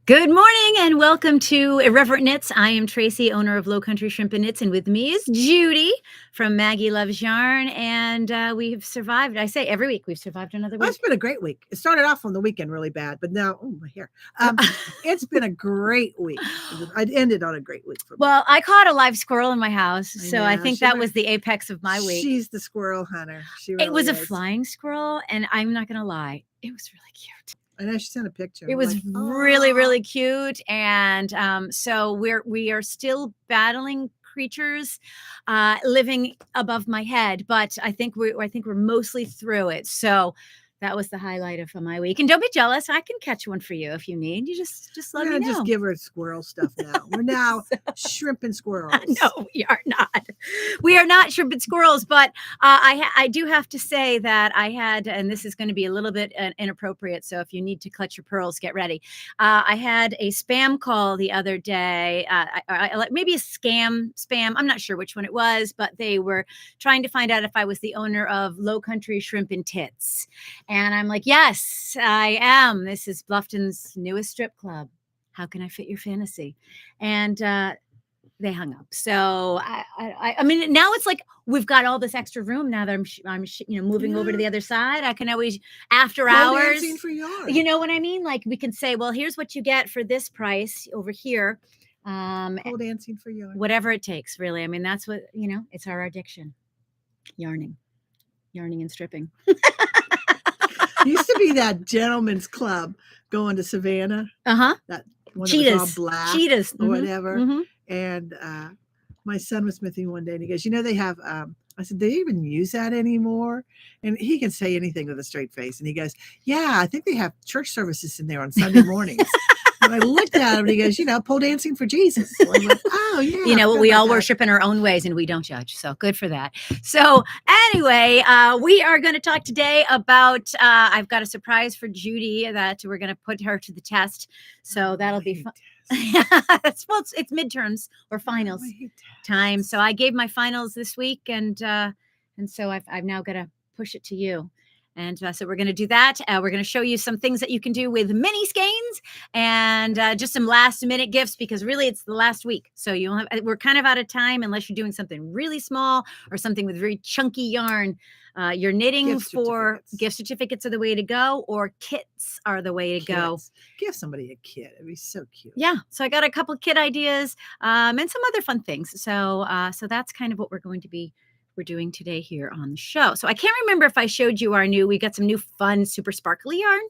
Good morning and welcome to Irreverent Knits. I am Tracy, owner of Low Country Shrimp and Knits, and with me is Judy from Maggie Loves Yarn. And we have survived. I say every week we've survived another Oh, week. it's been a great week. It started off on the weekend really bad, but now, oh, my hair. It's been a great week. It ended on a great week for me. Well, I caught a live squirrel in my house, so I know, think she that might- was the apex of my week. She's the squirrel hunter. She It was a really is. flying squirrel, and I'm not going to lie, it was really cute. I know she sent a picture. It I'm was like, really, "Aw." really cute, and so we are still battling creatures living above my head, but I think we're mostly through it. So that was the highlight of my week. And don't be jealous; I can catch one for you if you need. You just let We're me gonna know. just give her squirrel stuff now. We're now shrimp and squirrels. No, we are not. We are not shrimp and squirrels, but I do have to say that I had, and this is going to be a little bit inappropriate. So if you need to clutch your pearls, get ready. I had a spam call the other day, maybe a spam. I'm not sure which one it was, but they were trying to find out if I was the owner of Low Country Shrimp and Tits. And I'm like, yes, I am. This is Bluffton's newest strip club. How can I fit your fantasy? And they hung up. So I mean, now it's like we've got all this extra room now that I'm moving over to the other side. I can always after hours. Dancing for yarn. You know what I mean? Like we can say, well, here's what you get for this price over here. Pole dancing for yarn. Whatever it takes, really. I mean, that's what it's our addiction. Yarning and stripping. Used to be that gentleman's club going to Savannah. That one that was all black cheetahs, or whatever. Mm-hmm. And my son was with me one day, and he goes, they have. I said, do they even use that anymore? And he can say anything with a straight face. And he goes, yeah, I think they have church services in there on Sunday mornings. And I looked at him, and he goes, pole dancing for Jesus. So I'm like, oh yeah. We all worship in our own ways, and we don't judge. So good for that. So anyway, we are going to talk today about. I've got a surprise for Judy that we're going to put her to the test. So that'll be fun. It's midterms or finals time. So I gave my finals this week, and so I've now got to push it to you. And so we're going to do that. We're going to show you some things that you can do with mini skeins and just some last minute gifts, because really it's the last week. So we're kind of out of time unless you're doing something really small or something with very chunky yarn. You're knitting for gift certificates are the way to go, or kits are the way to go. Give somebody a kit. It'd be so cute. Yeah. So I got a couple kit ideas and some other fun things. So that's kind of what we're doing today here on the show. So I can't remember if I showed you we got some new fun, super sparkly yarn.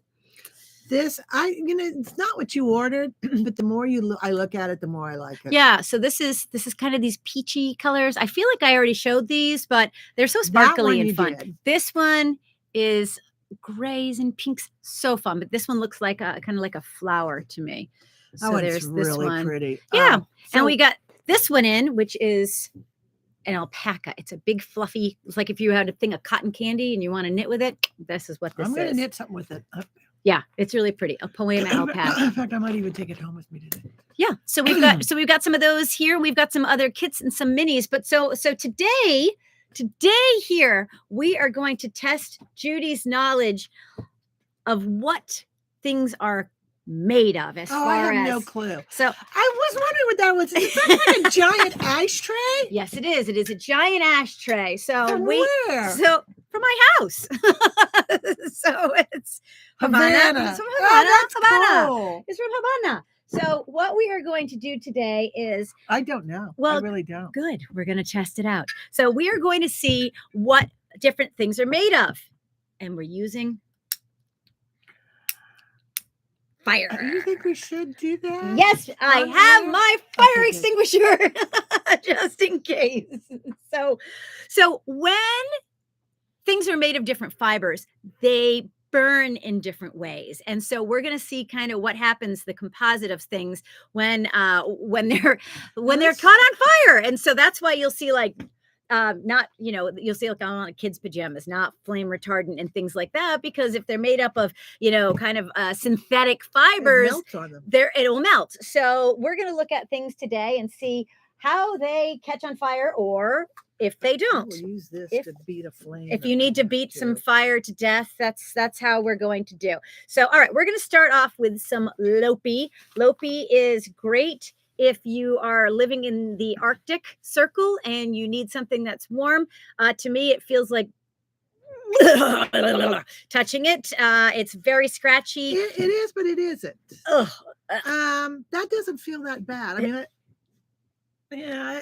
This, it's not what you ordered, but the more I look at it, the more I like it. Yeah. So this is kind of these peachy colors. I feel like I already showed these, but they're so sparkly and fun. Did. This one is grays and pinks. So fun. But this one looks like kind of like a flower to me. So there's really this one. Pretty. Yeah. And we got this one in, which is an alpaca. It's a big fluffy, it's like if you had a thing of cotton candy and you want to knit with it, this is what this is. I'm going to knit something with it. Yeah, it's really pretty. A poem alpaca. In fact, I might even take it home with me today. Yeah. So we've got some of those here. We've got some other kits and some minis. But so today here, we are going to test Judy's knowledge of what things are made of. I have no clue. So I was wondering what that was. Is that like a giant ashtray? Yes, it is. It is a giant ashtray. So where? So from my house. So it's Havana. It's from Havana. Havana. Cool. It's from Havana. So what we are going to do today is... I don't know. Well, I really don't. Good. We're going to test it out. So we are going to see what different things are made of. And we're using fire. Do you think we should do that? Yes, I have my fire extinguisher just in case. So when things are made of different fibers, they burn in different ways. And so we're going to see kind of what happens, the composite of things when they're caught on fire. And so that's why you'll see you'll see like on kids' pajamas, not flame retardant and things like that, because if they're made up of, kind of synthetic fibers, it'll melt. So we're going to look at things today and see how they catch on fire or if they I don't, will use this if- to beat a flame. if you I need to have beat some to. fire to death, that's how we're going to do. So, all right, we're going to start off with some Lopi. Lopi is great if you are living in the Arctic Circle and you need something that's warm. To me, it feels like touching it. It's very scratchy. It is, but it isn't. Ugh. That doesn't feel that bad. I mean,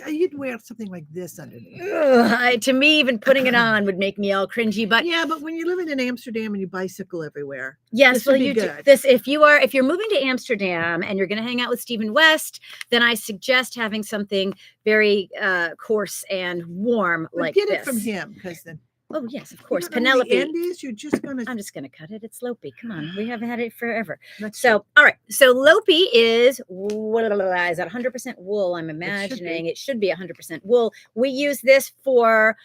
you'd wear something like this underneath. To me, even putting it on would make me all cringy. But yeah, but when you're living in Amsterdam and you bicycle everywhere, yes, this well, would be you do good. this if you're moving to Amsterdam and you're going to hang out with Stephen West, then I suggest having something very coarse and warm But like get this. it from him, because then. Oh yes, of course, You don't know where the Penelope. end is, you're just gonna. I'm just going to cut it. It's Lopi. Come on, we haven't had it forever. That's So, all right. So Lopi is that 100% wool? I'm imagining it should be 100% wool. We use this for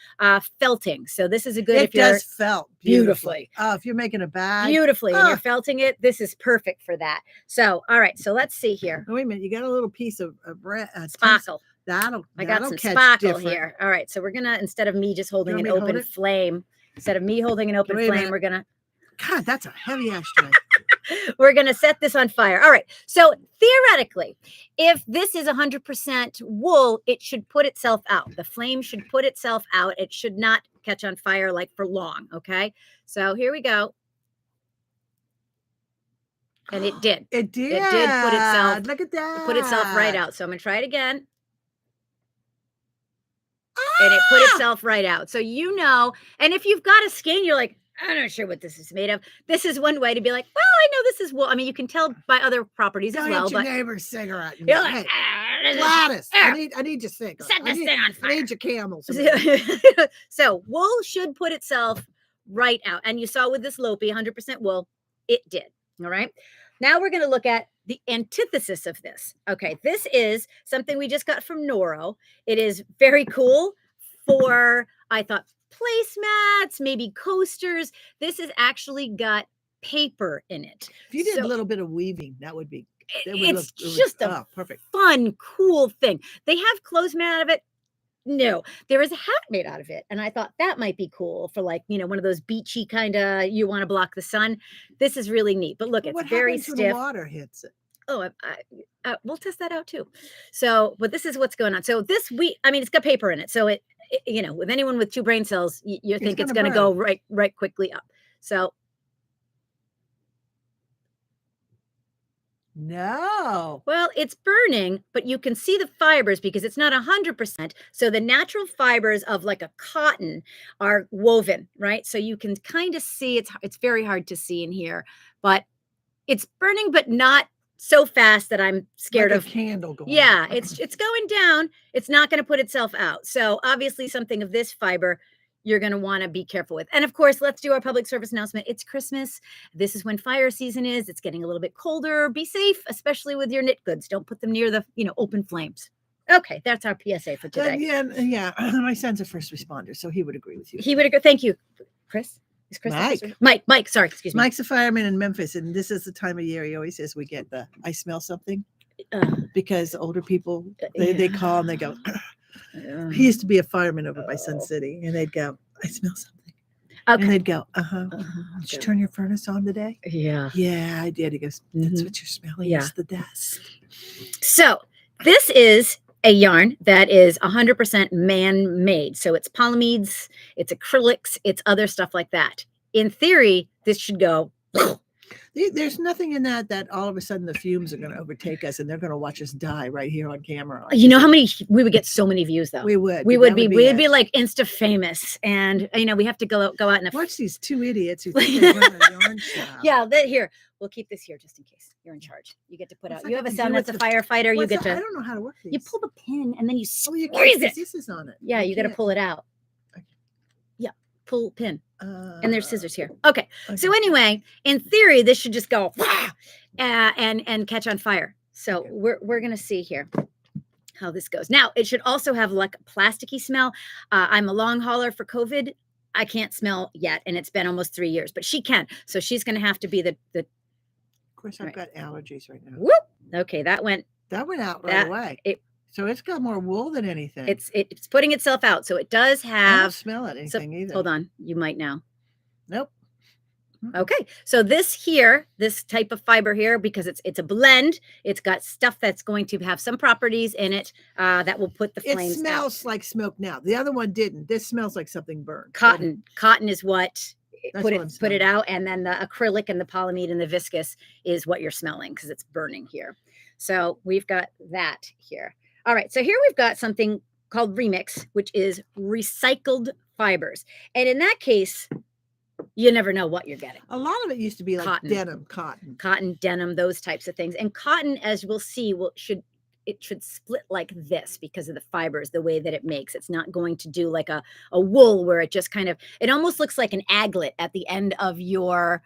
felting. So this is a good. It if you're does felt beautifully. Oh, if you're making a bag beautifully and you're felting it, this is perfect for that. So, all right. So let's see here. Oh, wait a minute, you got a little piece of Sparkle. I got some sparkle here. All right. So we're gonna, instead of me just holding an open flame, instead of me holding an open flame, we're gonna. God, that's a heavy ashtray. We're going to set this on fire. All right. So theoretically, if this is 100% wool, it should put itself out. The flame should put itself out. It should not catch on fire like for long. Okay. So here we go. And it did. It did. It did put itself. Look at that. Put itself right out. So I'm going to try it again. And it put itself right out. So, and if you've got a skein, you're like, I'm not sure what this is made of. This is one way to be like, well, I know this is wool. I mean, you can tell by other properties as well. Your but neighbor's cigarette. You're like, hey, Gladys, I need your cigarette. Set this thing on fire. I need your camels. So wool should put itself right out. And you saw with this Lopi, 100% wool, it did. All right. Now we're going to look at the antithesis of this. Okay. This is something we just got from Noro. It is very cool for, I thought, placemats, maybe coasters. This has actually got paper in it. If you did a little bit of weaving, that would be. It's just a perfect, fun, cool thing. They have clothes made out of it. No, there is a hat made out of it. And I thought that might be cool for one of those beachy kind of, you want to block the sun. This is really neat. But look, it's very stiff. When the water hits it? Oh, we'll test that out too. So, but this is what's going on. So it's got paper in it. So it with anyone with 2 brain cells, you think it's going to go right quickly up. So. No. Well, it's burning, but you can see the fibers because it's not 100%. So the natural fibers of like a cotton are woven, right? So you can kind of see it's very hard to see in here, but it's burning, but not so fast that I'm scared like of a candle going. Yeah, it's going down. It's not going to put itself out. So obviously something of this fiber you're going to want to be careful with. And of course, let's do our public service announcement. It's Christmas. This is when fire season is. It's getting a little bit colder. Be safe, especially with your knit goods. Don't put them near the, open flames. Okay, that's our PSA for today. Yeah. My son's a first responder, so he would agree with you. He would agree. Thank you, Chris. Is Chris Mike. Sorry, excuse me. Mike's a fireman in Memphis, and this is the time of year he always says we get I smell something, because older people they call and they go. He used to be a fireman over by Sun City, and they'd go, I smell something. Okay. And they'd go, did you turn your furnace on today? Yeah. Yeah, I did. He goes, that's what you're smelling. Yeah. It's the dust. So this is a yarn that is 100% man-made. So it's polyamides, it's acrylics, it's other stuff like that. In theory, this should go. There's nothing in that all of a sudden the fumes are going to overtake us and they're going to watch us die right here on camera. You know how many we would get so many views though. We'd be like Insta famous, and we have to go out and watch these 2 idiots who think they run a yarn shop. Yeah, here we'll keep this here just in case you're in charge. You get to put out. You have a son that's a firefighter. You get to. I don't know how to work these. You pull the pin and then you squeeze it. This is on it. Yeah, you got to pull it out. Okay. Yeah, pull pin. And there's scissors here. Okay. So anyway, in theory, this should just go and catch on fire. So we're gonna see here how this goes. Now it should also have like a plasticky smell. I'm a long hauler for COVID. I can't smell yet, and it's been almost 3 years, but she can. So she's gonna have to be the. Of course, I've got allergies right now. Whoop. Okay, that went out right away. So it's got more wool than anything. It's putting itself out. So it does I don't have smell it anything either. hold on, you might now. Nope. Okay, so this type of fiber here, because it's a blend, it's got stuff that's going to have some properties in it that will put the It flames out. smells like smoke now. The other one didn't. This smells like something burned. Cotton is what That's put what I'm it smelling. out, and then the acrylic and the polyamide and the viscous is what you're smelling because it's burning here. So we've got that here. All right, so here we've got something called Remix, which is recycled fibers, and in that case, you never know what you're getting. A lot of it used to be like Cotton. cotton, denim, those types of things. And cotton, as we'll see, should split like this because of the fibers, the way that it makes. It's not going to do like a wool where it just kind of, it almost looks like an aglet at the end of your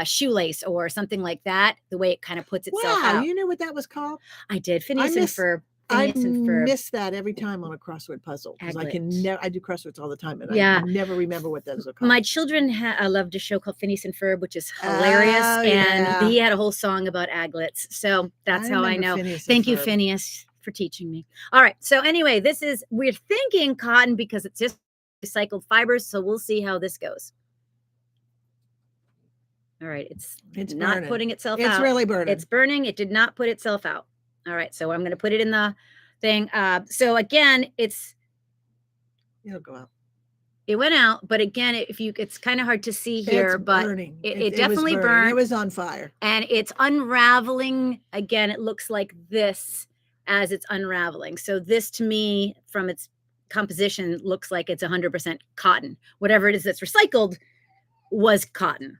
shoelace or something like that, the way it kind of puts itself out. Wow, you knew what that was called? I did. Phineas and Ferb. I miss that every time on a crossword puzzle because I can never. I do crosswords all the time, and I never remember what those are called. My children loved a show called Phineas and Ferb, which is hilarious, and he had a whole song about aglets. So that's how I know. Thank you, Phineas, for teaching me. All right. So anyway, we're thinking cotton because it's just recycled fibers. So we'll see how this goes. All right, it's not burning. putting itself out. It's really burning. It's burning. It did not put itself out. All right, so I'm going to put it in the thing. So again, it'll go out. It went out, but again, it's kind of hard to see here, but burning. It definitely burned. It was on fire, and it's unraveling. Again, it looks like this as it's unraveling. So this, to me, from its composition, looks like it's 100% cotton. Whatever it is that's recycled was cotton.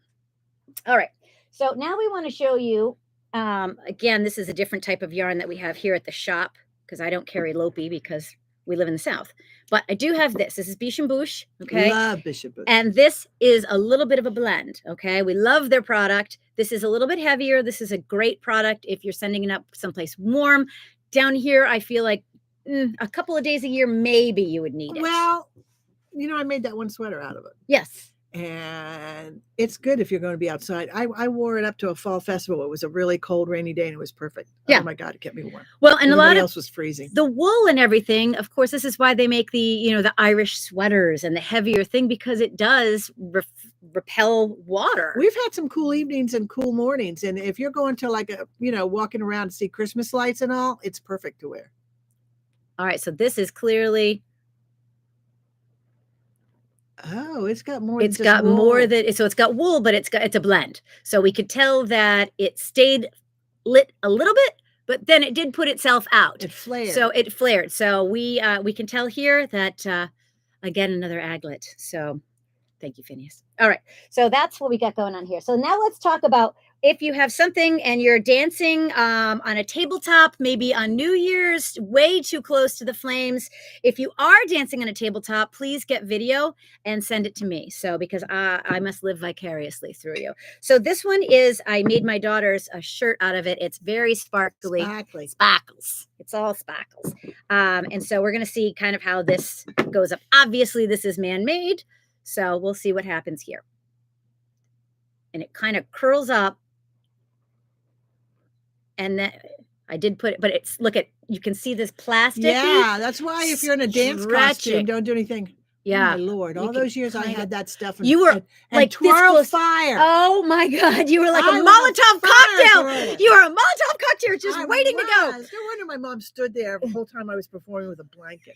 All right. So now we want to show you. Again, this is a different type of yarn that we have here at the shop because I don't carry Lopi because we live in the South. But I do have this. This is Biche and Bouche. Okay. Love Biche and Bouche. And this is a little bit of a blend. Okay. We love their product. This is a little bit heavier. This is a great product if you're sending it up someplace warm. Down here, I feel like a couple of days a year, maybe you would need it. Well, I made that one sweater out of it. Yes. And it's good if you're going to be outside. I wore it up to a fall festival. It was a really cold, rainy day, and it was perfect. Yeah. Oh my God, it kept me warm. Well, and everybody else was freezing. The wool and everything. Of course, this is why they make the Irish sweaters and the heavier thing, because it does repel water. We've had some cool evenings and cool mornings, and if you're going to like walking around to see Christmas lights and all, it's perfect to wear. All right, so this is clearly. Oh, it's got more. It's got wool. More than so. It's got wool, but it's a blend. So we could tell that it stayed lit a little bit, but then it did put itself out. It flared. So it flared. So we can tell here that again another aglet. So thank you, Phineas. All right. So that's what we got going on here. So now let's talk about if you have something and you're dancing on a tabletop, maybe on New Year's, way too close to the flames. If you are dancing on a tabletop, please get video and send it to me. So because I must live vicariously through you. So this one is, I made my daughter's a shirt out of it. It's very sparkly. Sparkles. It's all sparkles. And so we're going to see kind of how this goes up. Obviously, this is man-made. So we'll see what happens here. And it kind of curls up. And then I did put it, but you can see this plastic. Yeah, that's why if you're in a dance costume, don't do anything. Yeah. Oh my Lord. All those years I had that stuff. You were like twirl fire. Oh my God. You were like a Molotov cocktail. You were a Molotov cocktail just waiting to go. No wonder my mom stood there the whole time I was performing with a blanket.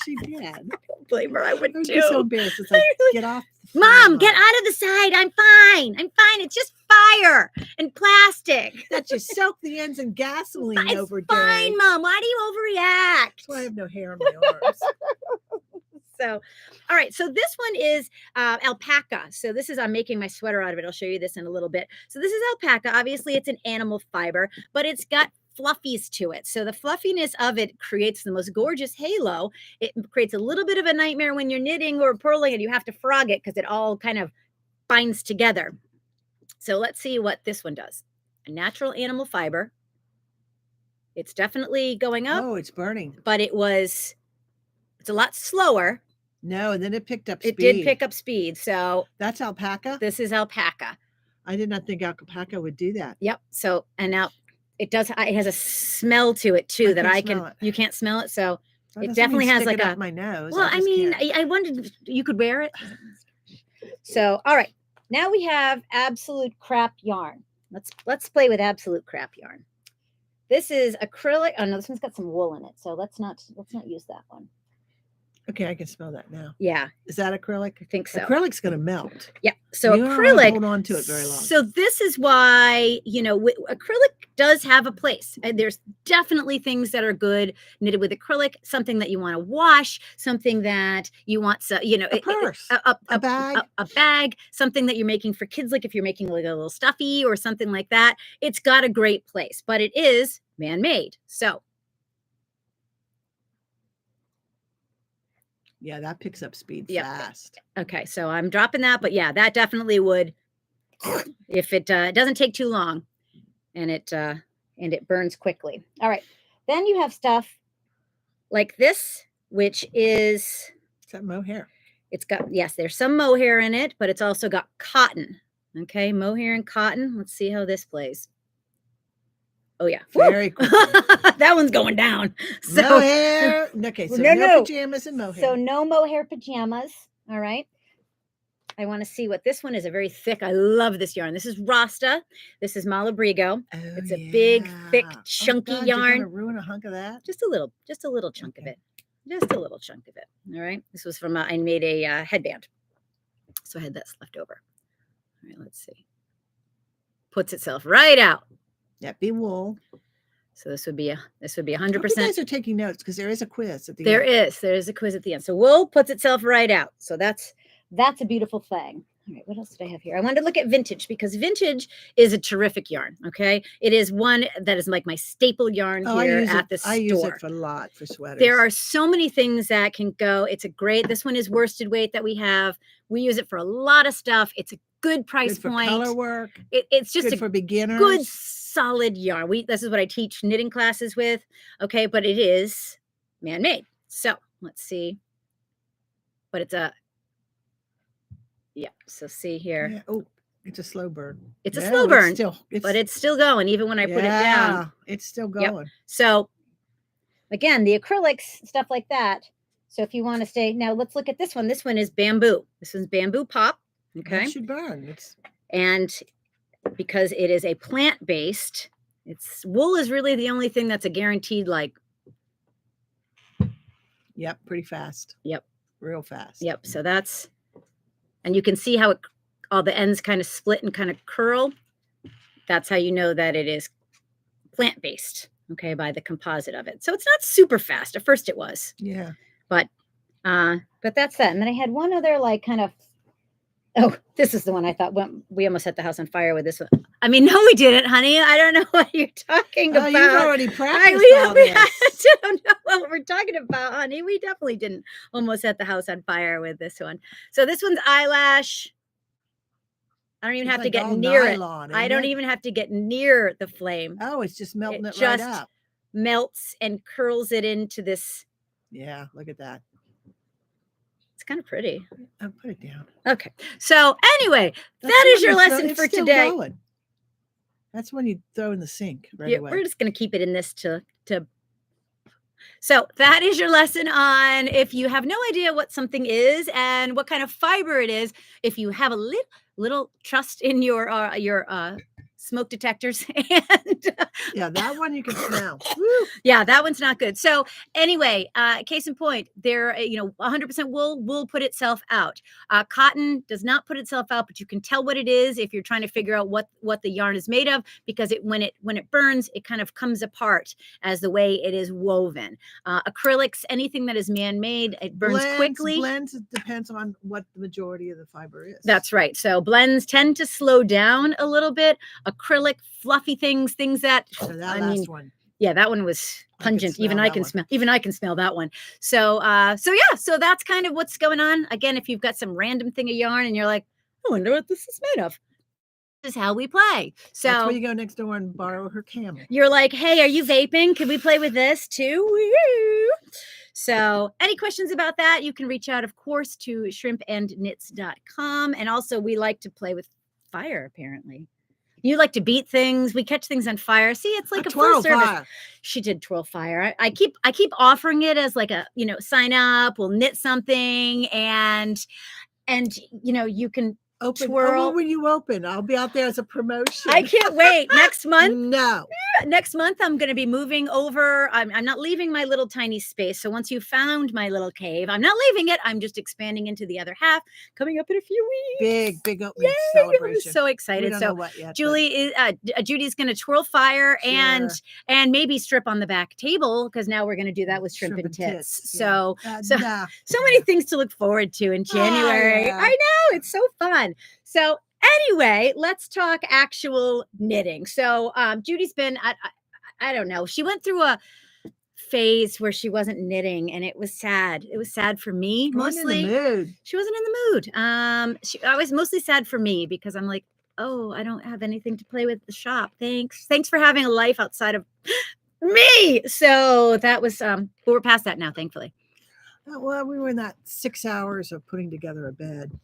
She did. I don't blame her. I would too. Be so embarrassed. It's like, get off. Mom, get out of the side. I'm fine. It's just fire and plastic. That you soak the ends in gasoline over there. It's fine, Mom. Why do you overreact? That's why I have no hair on my arms. So, all right. So this one is alpaca. So this is, I'm making my sweater out of it. I'll show you this in a little bit. So this is alpaca. Obviously, it's an animal fiber, but it's got fluffies to it. So the fluffiness of it creates the most gorgeous halo. It creates a little bit of a nightmare when you're knitting or purling and you have to frog it because it all kind of binds together. So let's see what this one does. A natural animal fiber. It's definitely going up. Oh, it's burning. But it's a lot slower. No, and then it picked up speed. It did pick up speed. So that's alpaca? This is alpaca. I did not think alpaca would do that. Yep. So, and now It does. It has a smell to it too that I can. Smell it. You can't smell it, so That it doesn't definitely mean has stick like it a. up my nose. Well, I mean, I wondered if you could wear it. So, all right, now we have absolute crap yarn. Let's play with absolute crap yarn. This is acrylic. Oh no, this one's got some wool in it, so let's not use that one. Okay, I can smell that now. Yeah. Is that acrylic? I think so. Acrylic's going to melt. Yeah. So you acrylic, don't hold on to it very long. So this is why, acrylic does have a place. And there's definitely things that are good knitted with acrylic, something that you want to wash, something that you want, a purse, a bag, a bag, something that you're making for kids, like if you're making like a little stuffy or something like that. It's got a great place, but it is man-made. So yeah, that picks up speed fast. Okay, so I'm dropping that, but yeah, that definitely would, if it doesn't take too long, and it burns quickly. All right, then you have stuff like this, which is that mohair. It's got, yes, there's some mohair in it, but it's also got cotton. Okay, mohair and cotton. Let's see how this plays. Oh yeah, very cool. That one's going down. So, mohair. Okay, so no pajamas and mohair. So no mohair pajamas. All right. I want to see what this one is. A very thick. I love this yarn. This is Rasta. This is Malabrigo. It's a big, thick, chunky yarn. You're gonna ruin a hunk of that. Just a little chunk of it. Just a little chunk of it. All right. This was from I made a headband, so I had this left over. All right. Let's see. Puts itself right out. That be wool. So this would be 100%. You guys are taking notes because there is a quiz at the end. There is a quiz at the end. So wool puts itself right out. So that's a beautiful thing. All right, what else did I have here? I wanted to look at vintage because vintage is a terrific yarn. Okay, it is one that is like my staple yarn here at the store. I use it a lot for sweaters. There are so many things that can go. It's a great. This one is worsted weight that we have. We use it for a lot of stuff. It's a good price point. Color work. It's just good for beginners. Good solid yarn. This is what I teach knitting classes with. Okay, but it is man-made. So let's see. But it's a so see here. Yeah. Oh, it's a slow burn. It's a slow burn, but it's still going even when I put it down. It's still going. Yep. So again, the acrylics, stuff like that. So if you want to stay now, let's look at this one. This one is bamboo. This one's bamboo pop. Okay. It should burn. And because it is a plant-based, wool is really the only thing that's a guaranteed Yep, pretty fast. Yep. Real fast. Yep. So and you can see how all the ends kind of split and kind of curl. That's how you know that it is plant-based, okay, by the composite of it. So it's not super fast. At first it was. Yeah. But that's that. And then I had one other kind of, this is the one I thought we almost set the house on fire with this one. I mean, no, we didn't, honey. I don't know what you're talking about. You've already practiced all this. I don't know what we're talking about, honey. We definitely didn't almost set the house on fire with this one. So this one's eyelash. I don't even have to get near it. I don't even have to get near the flame. Oh, it's just melting it right up. Melts and curls it into this. Yeah, look at that. It's kind of pretty. I'll put it down. Okay. So anyway, that is your lesson for today. Going. That's when you throw in the sink right away. We're just going to keep it in this to. So that is your lesson on if you have no idea what something is and what kind of fiber it is. If you have a little trust in your smoke detectors and yeah, that one you can smell. Yeah, that one's not good. So anyway, case in point, 100% wool put itself out. Cotton does not put itself out, but you can tell what it is if you're trying to figure out what the yarn is made of, because when it burns, it kind of comes apart as the way it is woven. Acrylics, anything that is man-made, it burns quickly. Blends, it depends on what the majority of the fiber is. That's right. So blends tend to slow down a little bit. Acrylic, fluffy things that last one. Yeah, that one was pungent. Even I can smell that one. So so that's kind of what's going on. Again, if you've got some random thing of yarn and you're like, I wonder what this is made of. This is how we play. So that's where you go next door and borrow her camel. You're like, hey, are you vaping? Could we play with this too? So any questions about that, you can reach out, of course, to shrimpandknits.com. And also we like to play with fire, apparently. You like to beat things. We catch things on fire. See, it's like a full twirl service. fire. She did twirl fire. I keep offering it as like a, sign up, we'll knit something, and you can Open. twirl. When you open, I'll be out there as a promotion. I can't wait. Next month. No. Next month, I'm going to be moving over. I'm not leaving my little tiny space. So once you found my little cave, I'm not leaving it. I'm just expanding into the other half, coming up in a few weeks. Big opening celebration. I'm so excited. We don't know what yet, Judy's going to twirl fire Sure. and maybe strip on the back table, because now we're going to do that with shrimp and tits. Yeah. So many things to look forward to in January. Yeah. I know, it's so fun. So anyway, let's talk actual knitting. So Judy's been, I don't know, she went through a phase where she wasn't knitting, and it was sad. It was sad for me mostly. In the mood. She wasn't in the mood. I was mostly sad for me, because I'm like, oh, I don't have anything to play with at the shop. Thanks for having a life outside of me. So that was, but we're past that now, thankfully. Well, we were in that 6 hours of putting together a bed.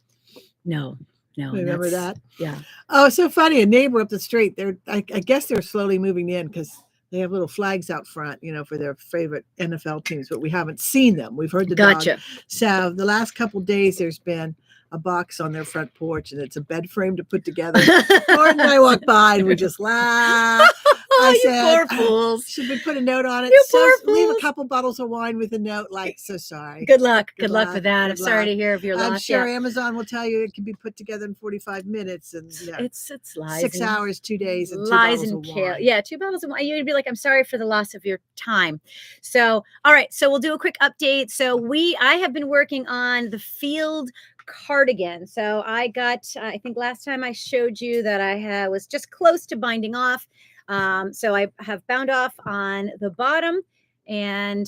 No. Remember that? Yeah. Oh, it's so funny. A neighbor up the street, I guess they're slowly moving in, because they have little flags out front, for their favorite NFL teams, but we haven't seen them. We've heard the dog. So the last couple of days, there's been a box on their front porch, and it's a bed frame to put together. Gordon and I walk by, and we just laugh. I said, poor fools. Should we put a note on it? You poor leave a fools. couple bottles of wine with a note, like, so sorry. Good luck with that. I'm sorry luck. to hear of your loss. I'm sure Amazon will tell you it can be put together in 45 minutes, and it's lies. 6 hours, 2 days, and lies 2 bottles and of kale. wine. Yeah, 2 bottles of wine. You'd be like, I'm sorry for the loss of your time. So, all right. So we'll do a quick update. So I have been working on the field cardigan. So I got, I think last time I showed you that I was just close to binding off. So I have bound off on the bottom, and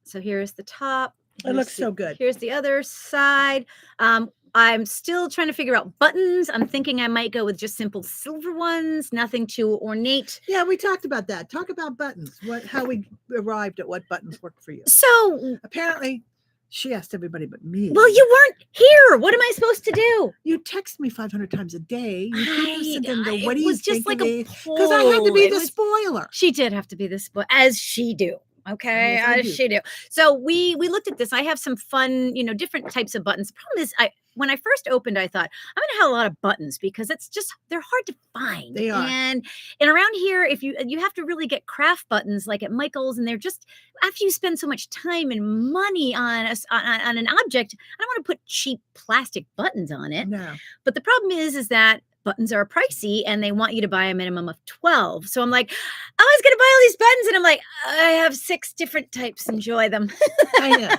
so here's the top. It looks so good. Here's the other side. I'm still trying to figure out buttons. I'm thinking I might go with just simple silver ones, nothing too ornate. Yeah, we talked about that. Talk about buttons. How we arrived at what buttons worked for you. So apparently, she asked everybody but me. Well, you weren't here. What am I supposed to do? You text me 500 times a day. You couldn't what do you think? Because I had to be the spoiler. She did have to be the spoiler, as she do. Okay, yes, as she do. So we looked at this. I have some fun, different types of buttons. The problem is, when I first opened, I thought I'm gonna have a lot of buttons, because they're hard to find. They are. And around here, if you have to really get craft buttons like at Michael's, and they're just, after you spend so much time and money on an object, I don't want to put cheap plastic buttons on it. No. But the problem is that buttons are pricey, and they want you to buy a minimum of 12. So I'm like, I was going to buy all these buttons, and I'm like, I have 6 different types. Enjoy them. I know.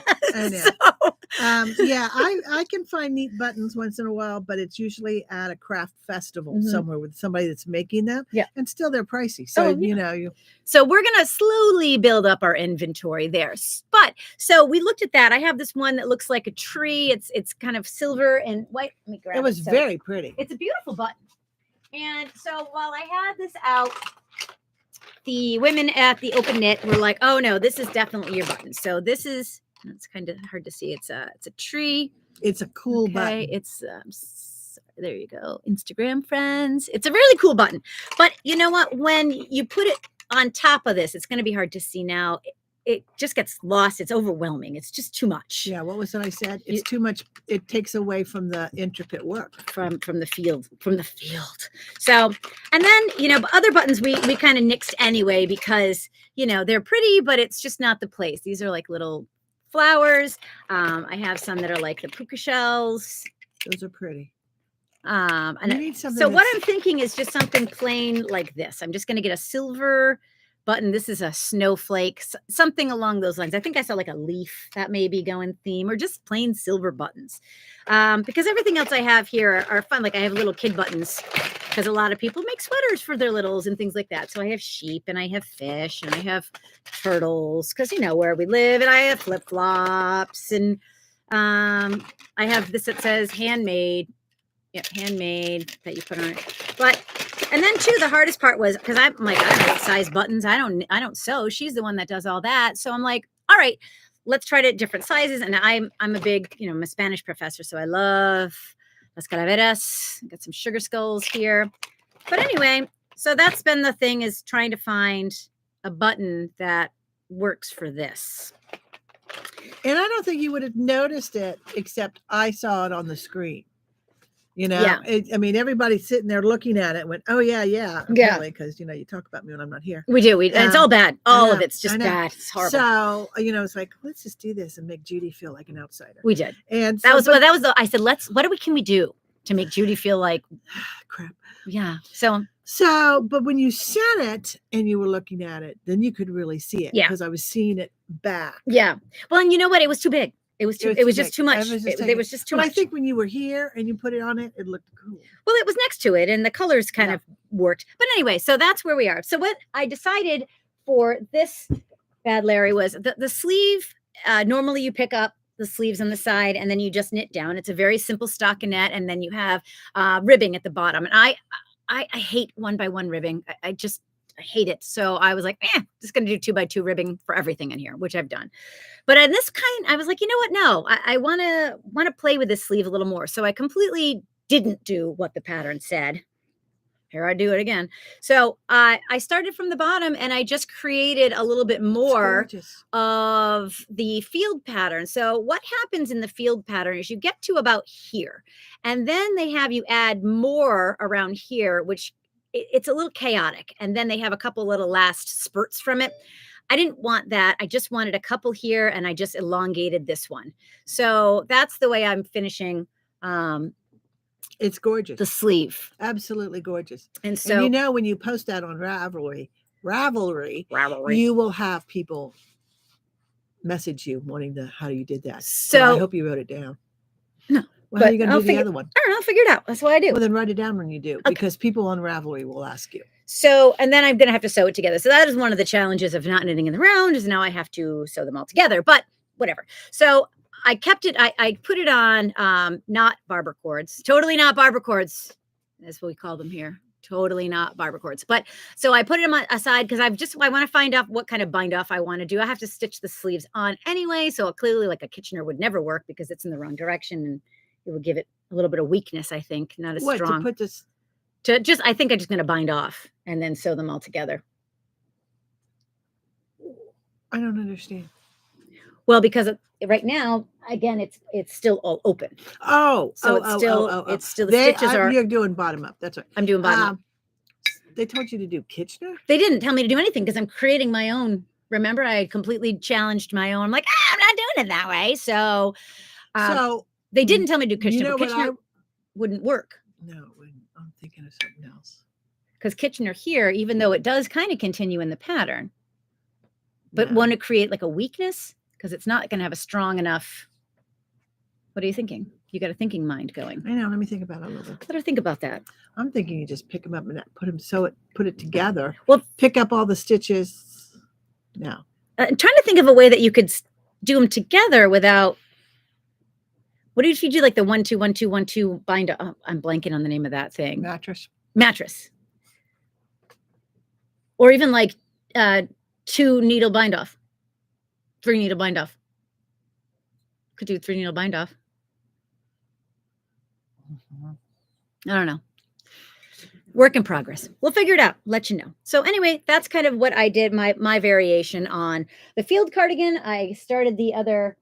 So, yeah, I can find neat buttons once in a while, but it's usually at a craft festival somewhere with somebody that's making them. Yeah. And still they're pricey. So, So we're going to slowly build up our inventory there. But so we looked at that. I have this one that looks like a tree. It's kind of silver and white. Let me grab it. It was very pretty. It's a beautiful button. And so while I had this out, the women at the Open Knit were like, oh no, this is definitely your button. So this is, it's kind of hard to see. It's a tree. It's a cool button. It's there you go. Instagram friends. It's a really cool button. But you know what? When you put it on top of this, it's going to be hard to see now. It just gets lost. It's overwhelming. It's just too much. Yeah. What was it I said? It's too much. It takes away from the intricate work from the field. So, and then, other buttons we kind of nixed anyway, because, they're pretty, but it's just not the place. These are like little flowers. I have some that are like the puka shells. Those are pretty. And so what I'm thinking is just something plain like this. I'm just going to get a silver button. This is a snowflake, something along those lines. I think I saw like a leaf that may be going theme, or just plain silver buttons. Because everything else I have here are fun. Like I have little kid buttons, because a lot of people make sweaters for their littles and things like that. So I have sheep, and I have fish, and I have turtles, because where we live, and I have flip-flops, and I have this that says handmade. Yeah, handmade, that you put on it. And then too, the hardest part was, because I'm like, I don't make size buttons. I don't sew. She's the one that does all that. So I'm like, all right, let's try it at different sizes. And I'm a big, I'm a Spanish professor, so I love las calaveras. Got some sugar skulls here. But anyway, so that's been the thing, is trying to find a button that works for this. And I don't think you would have noticed it, except I saw it on the screen. You know, Yeah. I mean, everybody's sitting there looking at it and went, oh, yeah, apparently, because, you know, you talk about me when I'm not here. We do. And it's all bad. All of it's just bad. It's horrible. So, you know, it's like, let's just do this and make Judy feel like an outsider. We did. And that was the, I said, what can we do to make Judy feel like crap? Yeah. So, but when you said it and you were looking at it, then you could really see it. Yeah. Because I was seeing it back. Yeah. Well, and you know what? It was too big. It was just too much. It was just too much. I think when you were here and you put it on it, it looked cool. Well, it was next to it and the colors kind of worked. But anyway, so that's where we are. So what I decided for this bad Larry was the sleeve. Normally you pick up the sleeves on the side and then you just knit down. It's a very simple stockinette, and then you have ribbing at the bottom. And I hate 1x1 ribbing. I hate it. So I was like, just going to do 2x2 ribbing for everything in here, which I've done. But in this kind, I was like, you know what? No, I want to play with this sleeve a little more. So I completely didn't do what the pattern said. Here I do it again. So I started from the bottom and I just created a little bit more of the field pattern. So what happens in the field pattern is you get to about here, and then they have you add more around here, which it's a little chaotic. And then they have a couple little last spurts from it. I didn't want that. I just wanted a couple here, and I just elongated this one. So that's the way I'm finishing. It's gorgeous. The sleeve. Absolutely gorgeous. And so, you know, when you post that on Ravelry, you will have people message you wanting to how you did that. So I hope you wrote it down. No. Well, how are you going to do the other one? I don't know. I'll figure it out. That's what I do. Well, then write it down when you do, because people on Ravelry will ask you. So, and then I'm going to have to sew it together. So that is one of the challenges of not knitting in the round, is now I have to sew them all together, but whatever. So I kept it, I put it on, not barber cords, totally not barber cords. That's what we call them here. Totally not barber cords. But so I put them aside because I want to find out what kind of bind off I want to do. I have to stitch the sleeves on anyway. So clearly like a Kitchener would never work because it's in the wrong direction, and it would give it a little bit of weakness, I think. Not as strong. To put this? I think I'm just going to bind off and then sew them all together. I don't understand. Well, because right now, again, it's still all open. It's still the stitches are. You're doing bottom up. That's right. I'm doing bottom up. They told you to do Kitchener? They didn't tell me to do anything because I'm creating my own. Remember, I completely challenged my own. I'm like, I'm not doing it that way. So they didn't tell me to do Kitchener. Kitchener wouldn't work. No, I'm thinking of something else. Because Kitchener here, even though it does kind of continue in the pattern, but want to create like a weakness, because it's not going to have a strong enough. What are you thinking? You got a thinking mind going. I know. Let me think about it a little bit. Let her think about that. I'm thinking you just pick them up and put it together. Well, pick up all the stitches. No. I'm trying to think of a way that you could do them together without. What if you do like the 1 2 1 2 1 2 bind? Oh, I'm blanking on the name of that thing. Mattress. Or even like 2 needle bind off. 3 needle bind off. Could do 3 needle bind off. I don't know. Work in progress. We'll figure it out. Let you know. So anyway, that's kind of what I did. My variation on the field cardigan. I started the other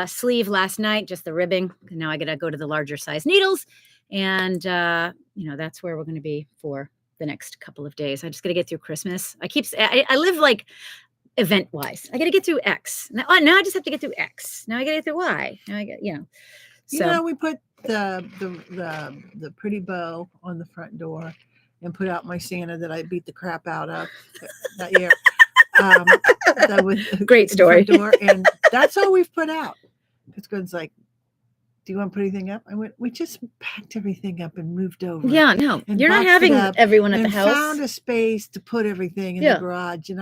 sleeve last night, just the ribbing. Now I got to go to the larger size needles, and that's where we're going to be for the next couple of days. I just got to get through Christmas. I live like event wise. I got to get through X. Now I just have to get through X. Now I got to get through Y. Now I got So we put the pretty bow on the front door and put out my Santa that I beat the crap out of that year. That was great story. Door, and that's all we've put out. It's Gwen's like, do you want to put anything up? I went, we just packed everything up and moved over. Yeah, no, you're not having everyone at the house. Found a space to put everything in the garage, and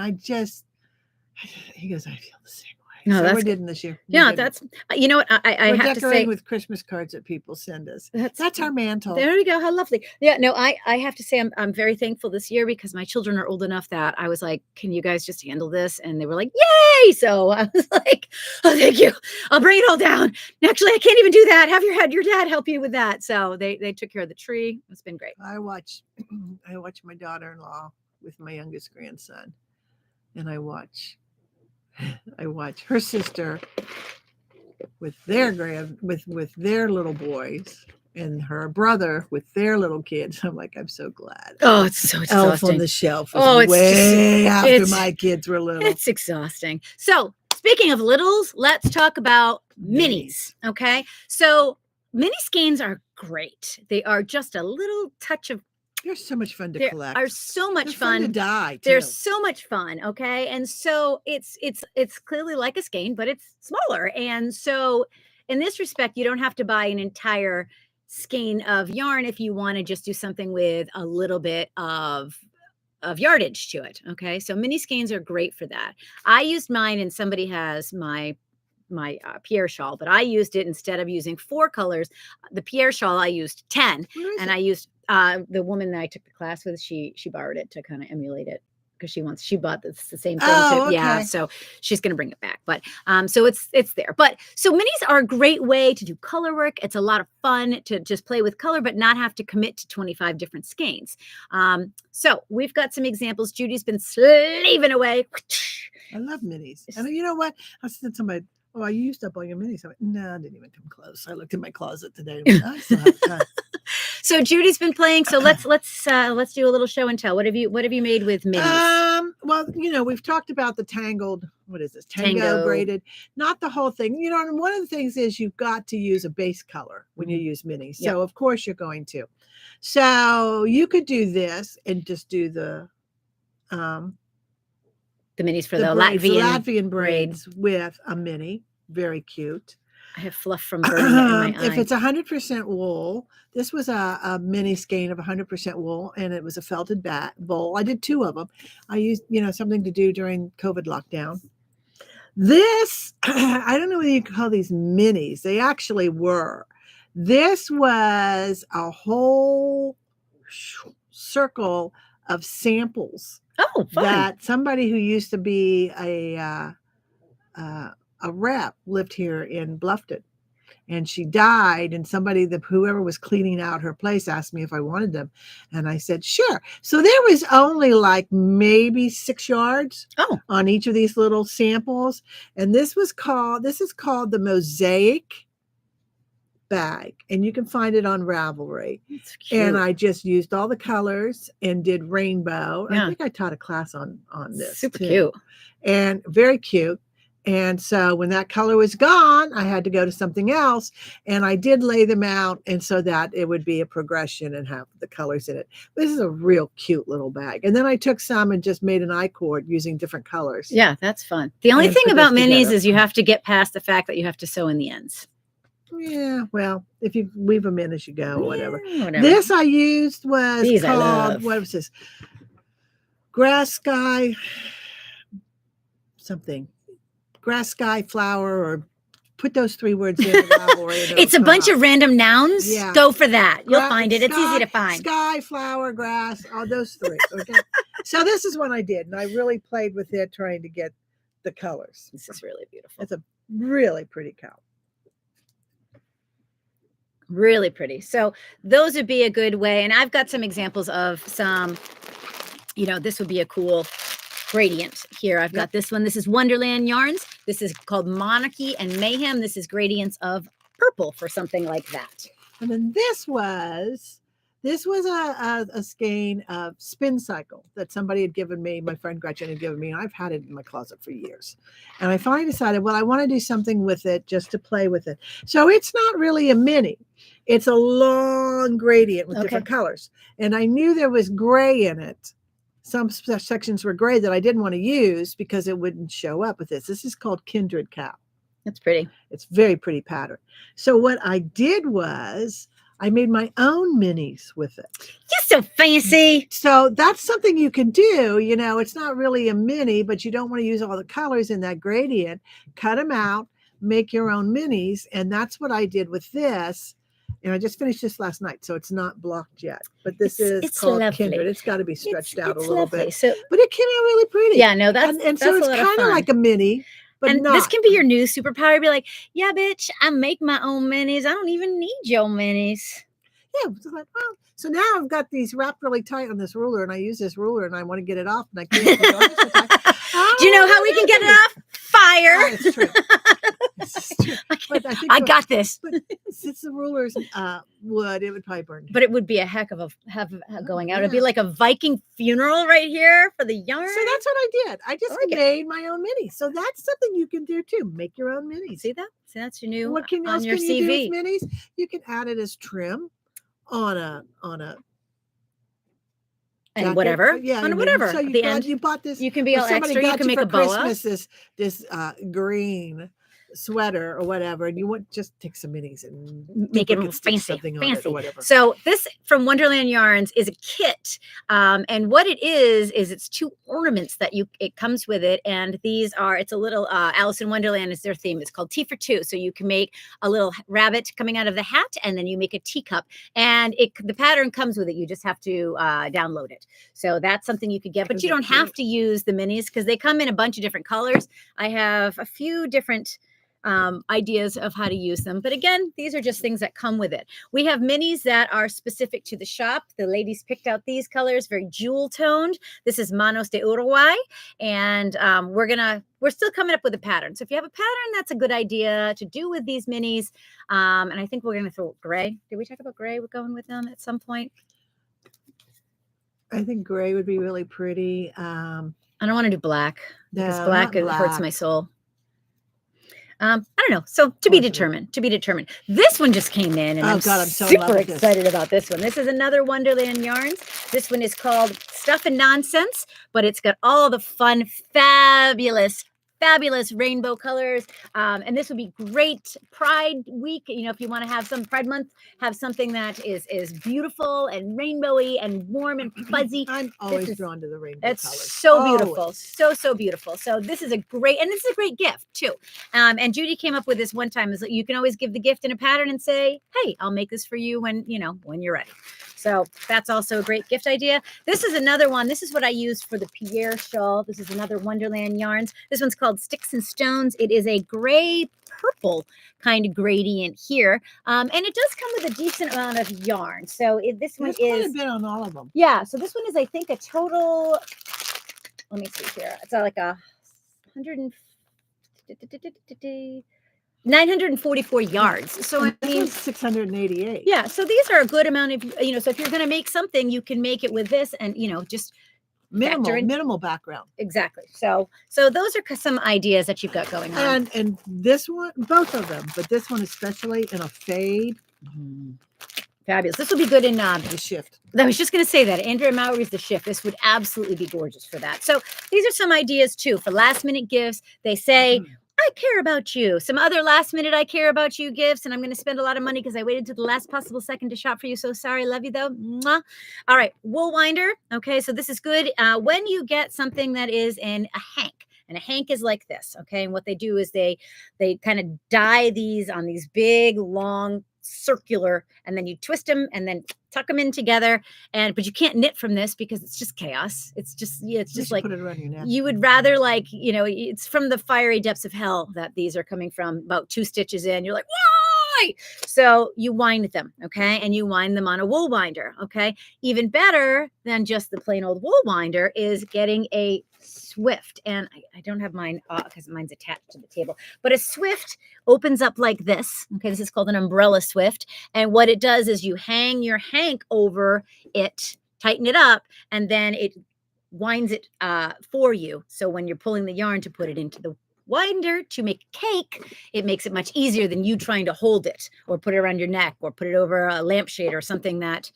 he goes, I feel the same way. No, So that's we're good. getting this year. Yeah, that's you know what I we're have to decorating say. with Christmas cards that people send us. That's That's our mantle. There you go. How lovely. Yeah, no, I have to say I'm very thankful this year because my children are old enough that I was like, can you guys just handle this? And they were like, yay! So I was like, oh, thank you. I'll bring it all down. Actually, I can't even do that. Have your dad help you with that. So they took care of the tree. It's been great. I watch my daughter-in-law with my youngest grandson, and I watch her sister with their with their little boys, and her brother with their little kids. I'm like, I'm so glad. Oh, it's so Elf on exhausting. the Shelf was Oh, it's way after it's my kids were little. it's exhausting. So speaking of littles, let's talk about minis. Okay. So mini skeins are great. They are just a little touch of They're so much fun to they collect. are so much They're fun to fun. dye too. They're so much fun. Okay. And so it's clearly like a skein, but it's smaller. And so in this respect, you don't have to buy an entire skein of yarn if you want to just do something with a little bit of yardage to it. Okay. So mini skeins are great for that. I used mine and somebody has my Pierre shawl, but I used it instead of using 4 colors. The Pierre shawl, I used 10, and I used the woman that I took the class with. She borrowed it to kind of emulate it because she bought the same thing. Oh, too. Yeah, okay. so she's going to bring it back. But so it's there. But so minis are a great way to do color work. It's a lot of fun to just play with color, but not have to commit to 25 different skeins. So we've got some examples. Judy's been slaving away. I love minis. And you know what? I said to somebody, oh, I used up all your minis. I went, no, I didn't even come close. I looked in my closet today. And went, I still have time. So Judy's been playing. So let's do a little show and tell. What have you made with minis? Well, you know, we've talked about the tangled, what is this? Tango. Braided, not the whole thing. You know, and one of the things is you've got to use a base color when you use minis. So Yep. of course you're going to. So you could do this and just do the minis for the Latvian braids with a mini. Very cute. I have fluff from burning it in my eye. If it's 100% wool, this was a mini skein of 100% wool, and it was a felted bowl. I did 2 of them. I used, you know, something to do during COVID lockdown. This, I don't know whether you can call these minis. They actually were. This was a whole circle of samples. Oh, fun. That somebody who used to be a rep lived here in Bluffton, and she died, and whoever was cleaning out her place asked me if I wanted them, and I said sure. So there was only like maybe 6 yards on each of these little samples, and this is called the Mosaic bag, and you can find it on Ravelry. And I just used all the colors and did rainbow. Yeah. I think I taught a class on this. Super cute. And very cute. And so when that color was gone, I had to go to something else, and I did lay them out, and so that it would be a progression and have the colors in it. This is a real cute little bag. And then I took some and just made an I-cord using different colors. Yeah, that's fun. The only thing about minis is you have to get past the fact that you have to sew in the ends. Yeah, well, if you weave them in as you go, whatever. This I used was called, what was this? Grass Sky something. Grass Sky Flower, or put those 3 words in. It's a bunch of random nouns. Yeah. Go for that. You'll find it. It's easy to find. Sky, flower, grass, all those 3. Okay. So this is what I did, and I really played with it trying to get the colors. This is really beautiful. It's a really pretty cow. Really pretty. So those would be a good way. And I've got some examples of some, you know, this would be a cool gradient here. I've got this one. This is Wonderland Yarns. This is called Monarchy and Mayhem. This is gradients of purple for something like that. And then this was a skein of Spin Cycle that somebody had given me, my friend Gretchen had given me, and I've had it in my closet for years. And I finally decided, well, I want to do something with it just to play with it. So it's not really a mini. It's a long gradient with different colors. And I knew there was gray in it. Some sections were gray that I didn't want to use because it wouldn't show up with this. This is called Kindred Cow. That's pretty. It's very pretty pattern. So what I did was I made my own minis with it. You're so fancy. So that's something you can do. It's not really a mini, but you don't want to use all the colors in that gradient. Cut them out, make your own minis. And that's what I did with this. And I just finished this last night, so it's not blocked yet. But this is called lovely. Kindred. It's got to be stretched out a little lovely. bit. So, but it came out really pretty. Yeah, no, that's and that's so a it's lot of kind of fun. like a mini, but and not. This can be your new superpower. Be like, yeah, bitch, I make my own minis. I don't even need your minis. Yeah, so now I've got these wrapped really tight on this ruler, and I use this ruler, and I want to get it off, and I can't. Do you know how we can get it off? Fire. It's true. But I got this. But since the ruler's wood, it would probably burn. But it would be a heck of a going out. It'd be like a Viking funeral right here for the yarn. So that's what I did. I just made my own minis. So that's something you can do too. Make your own minis. See that? See, that's your new. What can on else your can CV. you do with minis? You can add it as trim on a and jacket. whatever. Yeah, on whatever. So At the end, you bought this. You can be all extra. You can make a boa. Christmas this green sweater or whatever, and you want just take some minis and make it fancy. On it or whatever. So this from Wonderland Yarns is a kit, and what it is it's 2 ornaments that it comes with it, and these are it's a little Alice in Wonderland is their theme. It's called Tea for Two. So you can make a little rabbit coming out of the hat, and then you make a teacup, and the pattern comes with it. You just have to download it. So that's something you could get, but you don't have to use the minis because they come in a bunch of different colors. I have a few different ideas of how to use them. But again, these are just things that come with it. We have minis that are specific to the shop. The ladies picked out these colors, very jewel toned. This is Manos de Uruguay. And we're still coming up with a pattern. So if you have a pattern, that's a good idea to do with these minis. And I think we're going to throw gray. Did we talk about gray? We're going with them at some point. I think gray would be really pretty. I don't want to do black because black hurts my soul. I don't know. So to be determined. This one just came in, and I'm so super excited about this one. This is another Wonderland Yarns. This one is called Stuff and Nonsense, but it's got all the fun, fabulous rainbow colors. And this would be great Pride week. If you want to have some Pride month, have something that is beautiful and rainbowy and warm and fuzzy. I'm always drawn to the rainbow colors. It's so beautiful. So beautiful. So this is a great gift too. And Judy came up with this one time is that you can always give the gift in a pattern and say, hey, I'll make this for you when you're ready. So that's also a great gift idea. This is another one. This is what I used for the Pierre shawl. This is another Wonderland Yarns. This one's called Sticks and Stones. It is a gray purple kind of gradient here. And it does come with a decent amount of yarn. So this one is quite a bit on all of them. Yeah. So this one is, I think, a total, let me see here. It's like 944 yards. So I mean 688. Yeah. So these are a good amount of, so if you're going to make something, you can make it with this and, just minimal background. Exactly. So those are some ideas that you've got going on. And this one, both of them, but this one especially in a fade. Mm-hmm. Fabulous. This will be good in the shift. I was just going to say that Andrea Mowry's The Shift. This would absolutely be gorgeous for that. So these are some ideas too for last minute gifts. They say, I care about you. Some other last minute I care about you gifts, and I'm going to spend a lot of money because I waited to the last possible second to shop for you. So sorry. Love you though. Mwah. All right. Wool winder. Okay. So this is good. When you get something that is in a hank, and a hank is like this. Okay. And what they do is they kind of dye these on these big, long, circular, and then you twist them and then tuck them in together. But you can't knit from this because it's just chaos. It's just like put it around your neck. You would rather it's from the fiery depths of hell that these are coming from. About 2 stitches in, you're like, why? So you wind them, okay, and you wind them on a wool winder, okay. Even better than just the plain old wool winder is getting a Swift, and I don't have mine because mine's attached to the table, but a Swift opens up like this. Okay, this is called an umbrella Swift, and what it does is you hang your hank over it, tighten it up, and then it winds it for you. So when you're pulling the yarn to put it into the winder to make cake, it makes it much easier than you trying to hold it or put it around your neck or put it over a lampshade or something that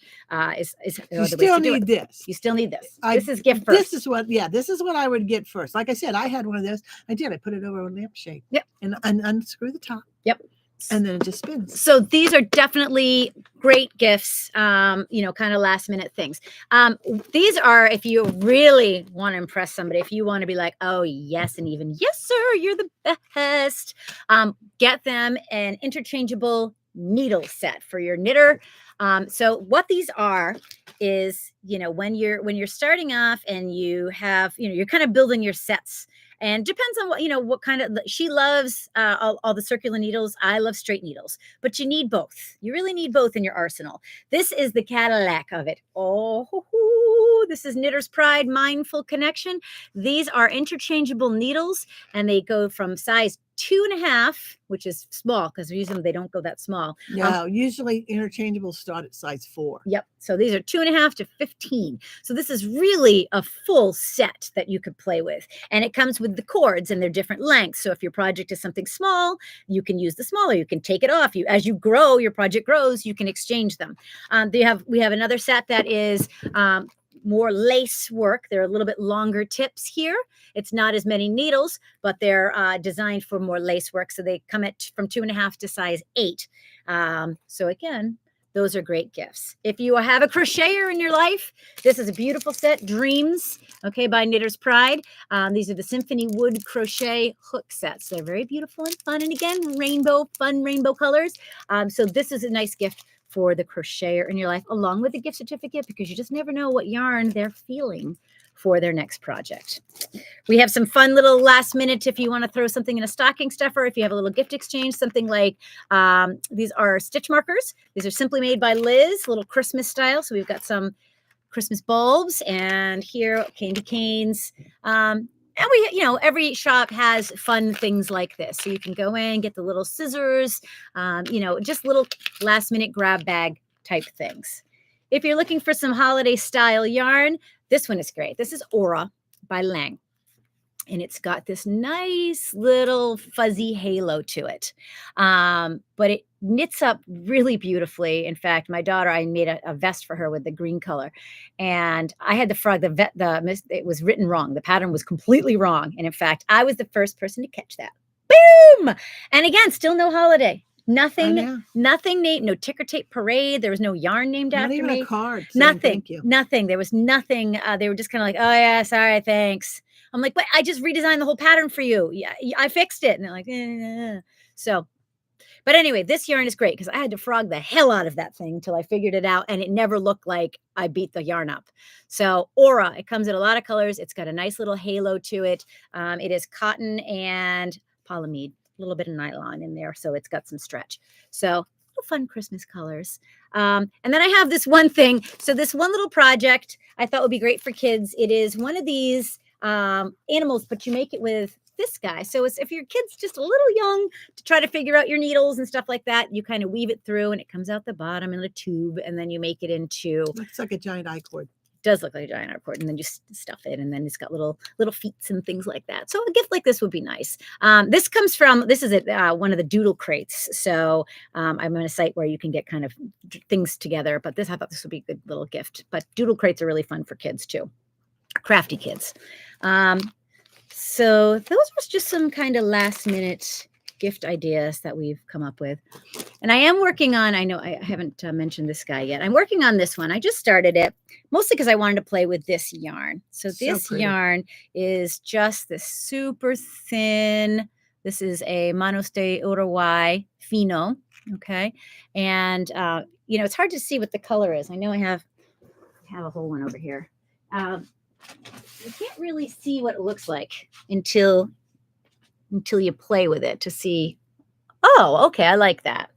is you still need this. You still need this. This is gift first. This is what I would get first. Like I said, I had one of those. I put it over a lampshade. Yep. And unscrew the top. Yep. And then it just spins. So these are definitely great gifts, kind of last minute things. These are, if you really want to impress somebody, if you want to be like, oh, yes, and even, yes, sir, you're the best, get them an interchangeable needle set for your knitter. So what these are is, when you're starting off and you have, you're kind of building your sets. And depends on what kind of, she loves all the circular needles. I love straight needles, but you need both. You really need both in your arsenal. This is the Cadillac of it. Oh, this is Knitter's Pride Mindful Connection. These are interchangeable needles, and they go from size 2.5, which is small because usually they don't go that small. No, usually interchangeable start at size 4. Yep. So these are 2.5 to 15. So this is really a full set that you could play with. And it comes with the cords, and they're different lengths. So if your project is something small, you can use the smaller. You can take it off. As you grow, your project grows, you can exchange them. We have another set that is more lace work. They're a little bit longer tips here. It's not as many needles, but they're designed for more lace work. So they come from 2.5 to size 8. So again, those are great gifts. If you have a crocheter in your life, this is a beautiful set, Dreams, by Knitter's Pride. These are the Symphony Wood Crochet Hook Sets. They're very beautiful and fun. And again, fun rainbow colors. So this is a nice gift for the crocheter in your life, along with a gift certificate, because you just never know what yarn they're feeling for their next project. We have some fun little last minute, if you want to throw something in a stocking stuffer, if you have a little gift exchange, something like these are stitch markers. These are Simply Made by Liz, little Christmas style. So we've got some Christmas bulbs, and here candy canes. And every shop has fun things like this. So you can go in, get the little scissors, just little last minute grab bag type things. If you're looking for some holiday style yarn, this one is great. This is Aura by Lang. And it's got this nice little fuzzy halo to it. But it knits up really beautifully. In fact, my daughter, I made a vest for her with the green color. And I had the frog, it was written wrong. The pattern was completely wrong. And in fact, I was the first person to catch that. Boom! And again, still no holiday. Nothing, no ticker tape parade. There was no yarn named Not after even me. a card. Nothing, Thank you. nothing. There was nothing. They were just kind of like, oh yeah, sorry, thanks. I'm like, but I just redesigned the whole pattern for you. Yeah, I fixed it. And they're like, So, but anyway, this yarn is great because I had to frog the hell out of that thing until I figured it out, and it never looked like I beat the yarn up. So Aura, it comes in a lot of colors. It's got a nice little halo to it. It is cotton and polyamide. A little bit of nylon in there, so it's got some stretch. So fun Christmas colors. And then I have this one thing. So this one little project I thought would be great for kids. It is one of these animals, but you make it with this guy. So it's, if your kid's just a little young to try to figure out your needles and stuff like that, you kind of weave it through, and it comes out the bottom in a tube, and then you make it into. Looks like a giant I-cord. Does look like a giant art cord, and then you stuff it, and then it's got little feet and things like that. So a gift like this would be nice. This is one of the doodle crates. So I'm on a site where you can get kind of things together, but I thought this would be a good little gift. But doodle crates are really fun for kids too, crafty kids. So those was just some kind of last minute gift ideas that we've come up with. And I am working on, I know I haven't mentioned this guy yet. I'm working on this one. I just started it mostly because I wanted to play with this yarn. So this yarn is just this super thin. This is a Manos de Uruguay Fino. Okay. And, it's hard to see what the color is. I know I have a whole one over here. You can't really see what it looks like until you play with it to see, oh, okay, I like that.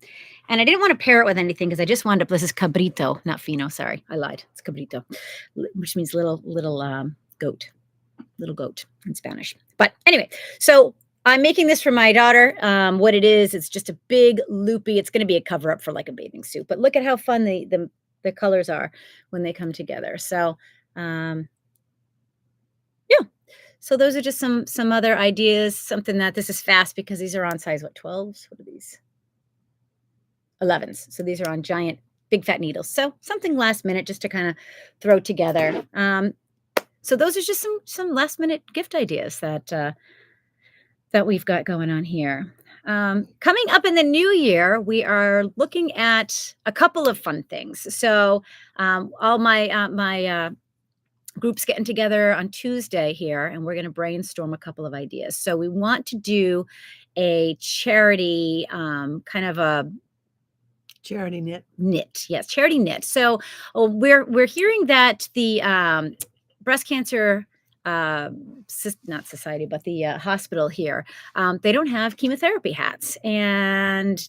And I didn't want to pair it with anything because I just wanted to, this is cabrito, not fino, sorry, I lied. It's cabrito, which means little goat in Spanish. But anyway, so I'm making this for my daughter. What it is, it's just a big loopy, it's going to be a cover up for like a bathing suit, but look at how fun the colors are when they come together. So, so those are just some other ideas, something that this is fast because these are on size, 12s? What are these? 11s. So these are on giant, big fat needles. So something last minute just to kind of throw together. So those are just some last minute gift ideas that we've got going on here. Coming up in the new year, we are looking at a couple of fun things. So all my groups getting together on Tuesday here, and we're going to brainstorm a couple of ideas. So we want to do a charity kind of a Charity knit. Yes, charity knit. So we're hearing that the breast cancer not society, but the hospital here, they don't have chemotherapy hats, and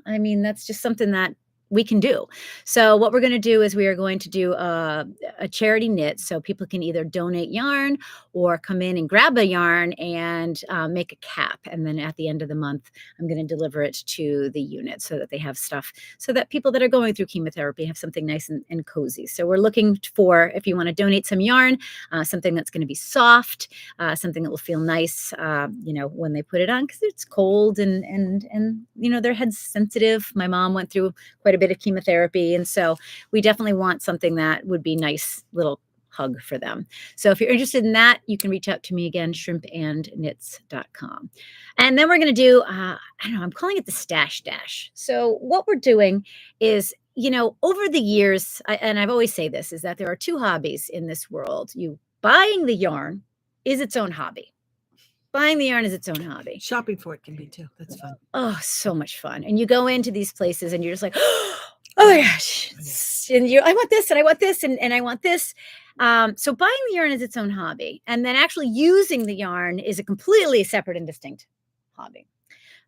I mean, that's just something that we can do. So what we're going to do is we are going to do a charity knit, so people can either donate yarn or come in and grab a yarn and make a cap. And then at the end of the month, I'm going to deliver it to the unit so that they have stuff, so that people that are going through chemotherapy have something nice and cozy. So we're looking for, if you want to donate some yarn, something that's going to be soft, something that will feel nice, when they put it on, because it's cold and their head's sensitive. My mom went through quite a bit of chemotherapy, and so we definitely want something that would be nice little hug for them. So if you're interested in that, you can reach out to me again, shrimpandknits.com. And then we're going to do, I don't know, I'm calling it the stash dash. So what we're doing is, over the years, and I've always say this, is that there are two hobbies in this world. Buying the yarn is its own hobby. Buying the yarn is its own hobby. Shopping for it can be too. That's fun. Oh, so much fun. And you go into these places and you're just like, oh my gosh. And I want this and I want this and I want this. So buying the yarn is its own hobby. And then actually using the yarn is a completely separate and distinct hobby.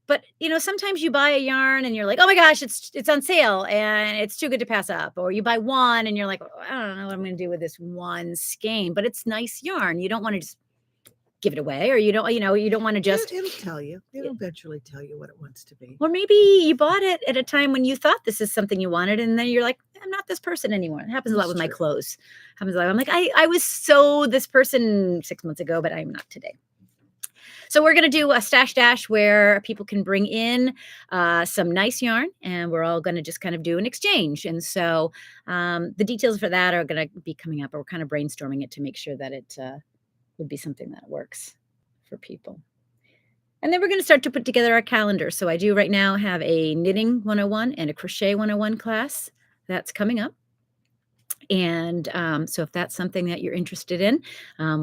But, sometimes you buy a yarn and you're like, oh my gosh, it's on sale and it's too good to pass up. Or you buy one and you're like, oh, I don't know what I'm going to do with this one skein, but it's nice yarn. You don't want to just give it away, or you don't want to just. It'll tell you. It'll eventually tell you what it wants to be. Or maybe you bought it at a time when you thought this is something you wanted, and then you're like, I'm not this person anymore. It happens a lot with my clothes. Happens a lot. I'm like, I was so this person 6 months ago, but I'm not today. So we're going to do a stash dash where people can bring in some nice yarn, and we're all going to just kind of do an exchange. And so the details for that are going to be coming up, or we're kind of brainstorming it to make sure that it would be something that works for people. And then we're going to start to put together our calendar. So I do right now have a knitting 101 and a crochet 101 class that's coming up. And so if that's something that you're interested in,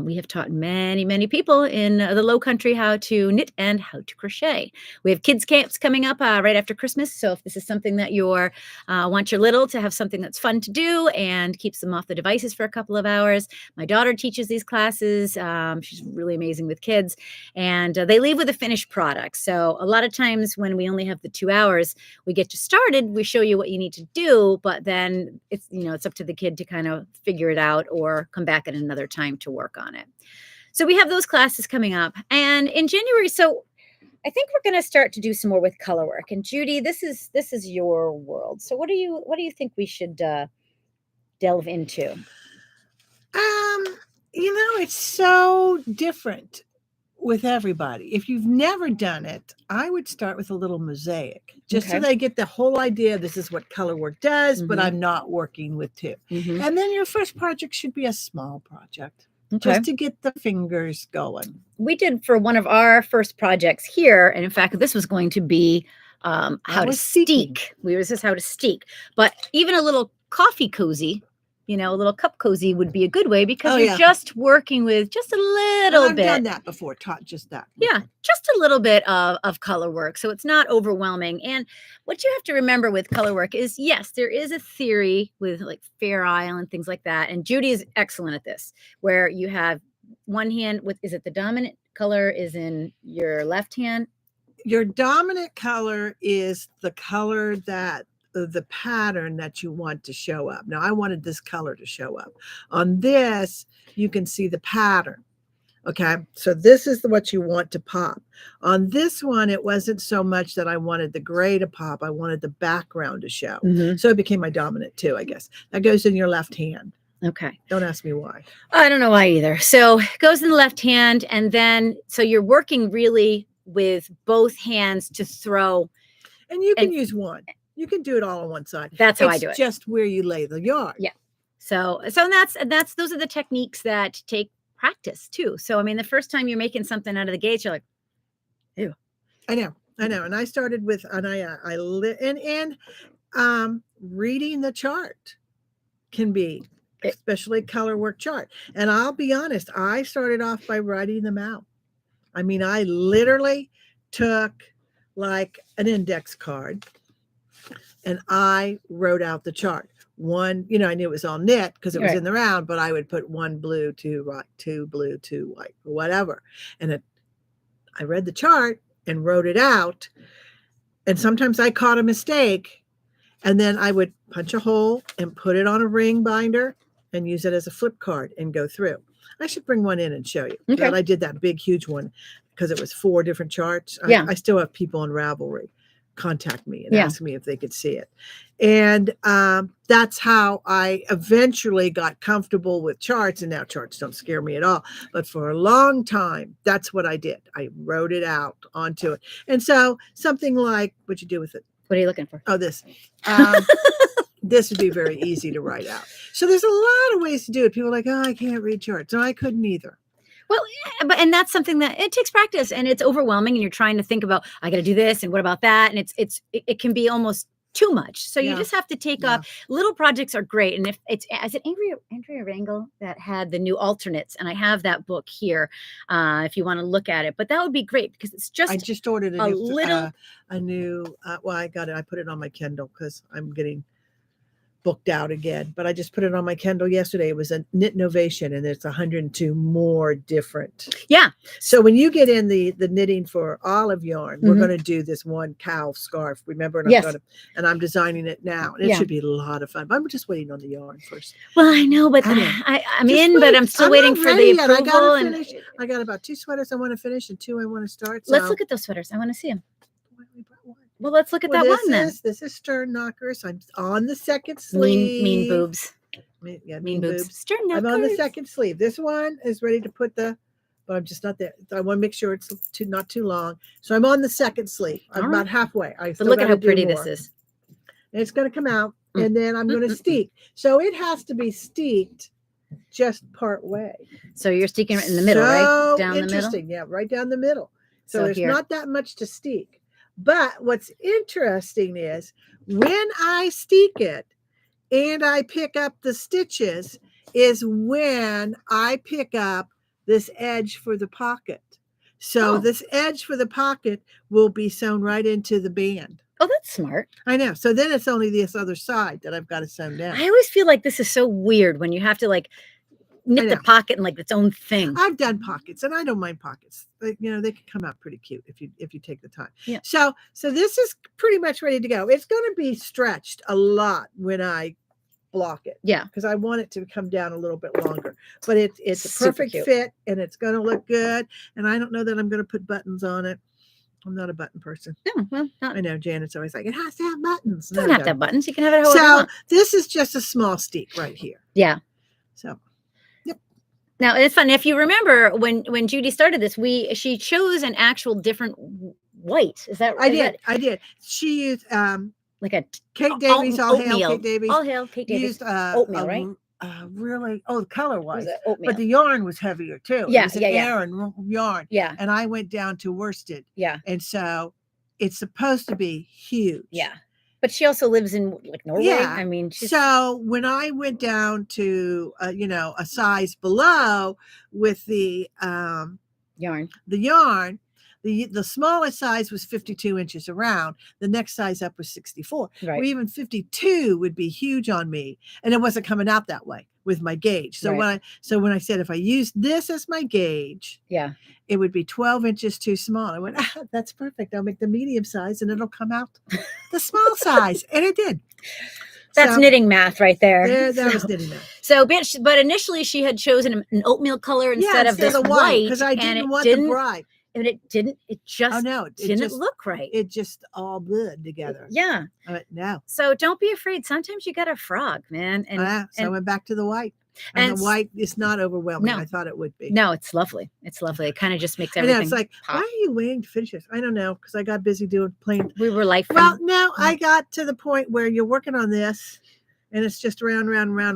we have taught many, many people in the Low Country how to knit and how to crochet. We have kids camps coming up right after Christmas. So if this is something that you want your little to have something that's fun to do and keeps them off the devices for a couple of hours, my daughter teaches these classes. She's really amazing with kids, and they leave with a finished product. So a lot of times when we only have the 2 hours, we get you started, we show you what you need to do, but then it's up to the kid to kind of figure it out or come back at another time to work on it. So we have those classes coming up. And in January, so I think we're going to start to do some more with color work. And Judy, this is your world. So what do you think we should delve into? It's so different with everybody. If you've never done it, I would start with a little mosaic, just so they get the whole idea. This is what color work does, but I'm not working with two. And then your first project should be a small project, just to get the fingers going. We did for one of our first projects here, and in fact, this was going to be how to steek. This is how to steek, but even a little coffee cozy. A little cup cozy would be a good way, because you're just working with just a little bit. I've done that before, taught just that. Yeah, just a little bit of color work. So it's not overwhelming. And what you have to remember with color work is, yes, there is a theory with like Fair Isle and things like that. And Judy is excellent at this, where you have one hand is it the dominant color is in your left hand? Your dominant color is the color that the pattern that you want to show up. Now, I wanted this color to show up. On this, you can see the pattern. Okay, so this is what you want to pop. On this one, it wasn't so much that I wanted the gray to pop. I wanted the background to show. So it became my dominant too, I guess. That goes in your left hand. Okay. Don't ask me why. I don't know why either. So it goes in the left hand, and then so you're working really with both hands to throw. And you can use one. You can do it all on one side. That's how I do it. It's just where you lay the yarn. Yeah. So that's those are the techniques that take practice too. So I mean, the first time you're making something out of the gates, you're like, ew. I know. And I started with, reading the chart can be, especially color work chart. And I'll be honest, I started off by writing them out. I mean, I literally took like an index card and I wrote out the chart. One, I knew it was all knit because it was in the round, but I would put one blue, two white, two blue, two white, whatever. And I read the chart and wrote it out. And sometimes I caught a mistake. And then I would punch a hole and put it on a ring binder and use it as a flip card and go through. I should bring one in and show you. Okay. But I did that big, huge one because it was 4 different charts. Yeah. I still have people on Ravelry contact me and ask me if they could see it. And that's how I eventually got comfortable with charts. And now charts don't scare me at all. But for a long time, that's what I did. I wrote it out onto it. And so something like, what'd you do with it? What are you looking for? Oh, this. This would be very easy to write out. So there's a lot of ways to do it. People are like, oh, I can't read charts. No, I couldn't either. Well, and that's something that it takes practice and it's overwhelming and you're trying to think about, I got to do this and what about that? And it can be almost too much. So you just have to take up little projects are great. And if is it Andrea Rangel that had the new alternates? And I have that book here if you want to look at it, but that would be great because it's just, I just ordered a new, well, I got it. I put it on my Kindle because I'm getting booked out again, but I just put it on my Kindle yesterday. It was a Knit Novation and it's 102 more different. Yeah. So when you get in the knitting for olive yarn, we're going to do this one cow scarf. Remember? And I'm designing it now. And it should be a lot of fun. But I'm just waiting on the yarn first. Well, I know, but I'm in, but I'm still waiting for the approval. I got about 2 sweaters I want to finish and 2 I want to start. So. Let's look at those sweaters. I want to see them. Well, let's look at that one then. This is Stern Knockers. I'm on the second sleeve. Mean boobs. Mean boobs. Stern Knockers. I'm on the second sleeve. This one is ready to put but I'm just not there. I want to make sure it's not too long. So I'm on the second sleeve. I'm about halfway. But look at how pretty this is. And it's going to come out, and then I'm going to steek. So it has to be steeked just part way. So you're steeking right in the middle, right? Down the middle? Interesting. Yeah, right down the middle. So there's not that much to steek. But what's interesting is when I steek it and I pick up the stitches is when I pick up this edge for the pocket. So this edge for the pocket will be sewn right into the band. Oh, that's smart. I know. So then it's only this other side that I've got to sew down. I always feel like this is so weird when you have to knit the pocket in its own thing. I've done pockets and I don't mind pockets. They can come out pretty cute if you take the time. Yeah. So this is pretty much ready to go. It's going to be stretched a lot when I block it. Yeah. Because I want it to come down a little bit longer. But it's a perfect fit and it's going to look good. And I don't know that I'm going to put buttons on it. I'm not a button person. No, well, not. I know Janet's always like, it has to have buttons. It doesn't have to have buttons. You can have it however you want. This is just a small steek right here. Yeah. So. Now it's fun. If you remember when Judy started this, she chose an actual different white. Is that right? I did. She used like a Kate Davies, all hail Kate Davies. All hail Kate Davies. Used oatmeal, right? Really, the color was, oatmeal. But the yarn was heavier too. Yeah, it was an Aran yarn. Yeah, and I went down to worsted. Yeah, and so it's supposed to be huge. Yeah, but she also lives in Norway. Yeah, I mean, so when I went down to a size below with the yarn, the smallest size was 52 inches around. The next size up was 64. Right. Or even 52 would be huge on me. And it wasn't coming out that way with my gauge. So when I said, if I used this as my gauge, it would be 12 inches too small. I went, that's perfect. I'll make the medium size and it'll come out the small size. And it did. That's knitting math right there. That was knitting math. So, but initially she had chosen an oatmeal color instead of this white. Because I didn't want the bright. And it just didn't look right. It just all bled together. Yeah. No. So don't be afraid. Sometimes you got a frog, man. So I went back to the white. And the white is not overwhelming. I thought it would be. No, it's lovely. It's lovely. It kind of just makes everything. It's like, pop. Why are you waiting to finish this? I don't know, because I got busy playing. We were like, well, no, I got to the point where you're working on this. And it's just round.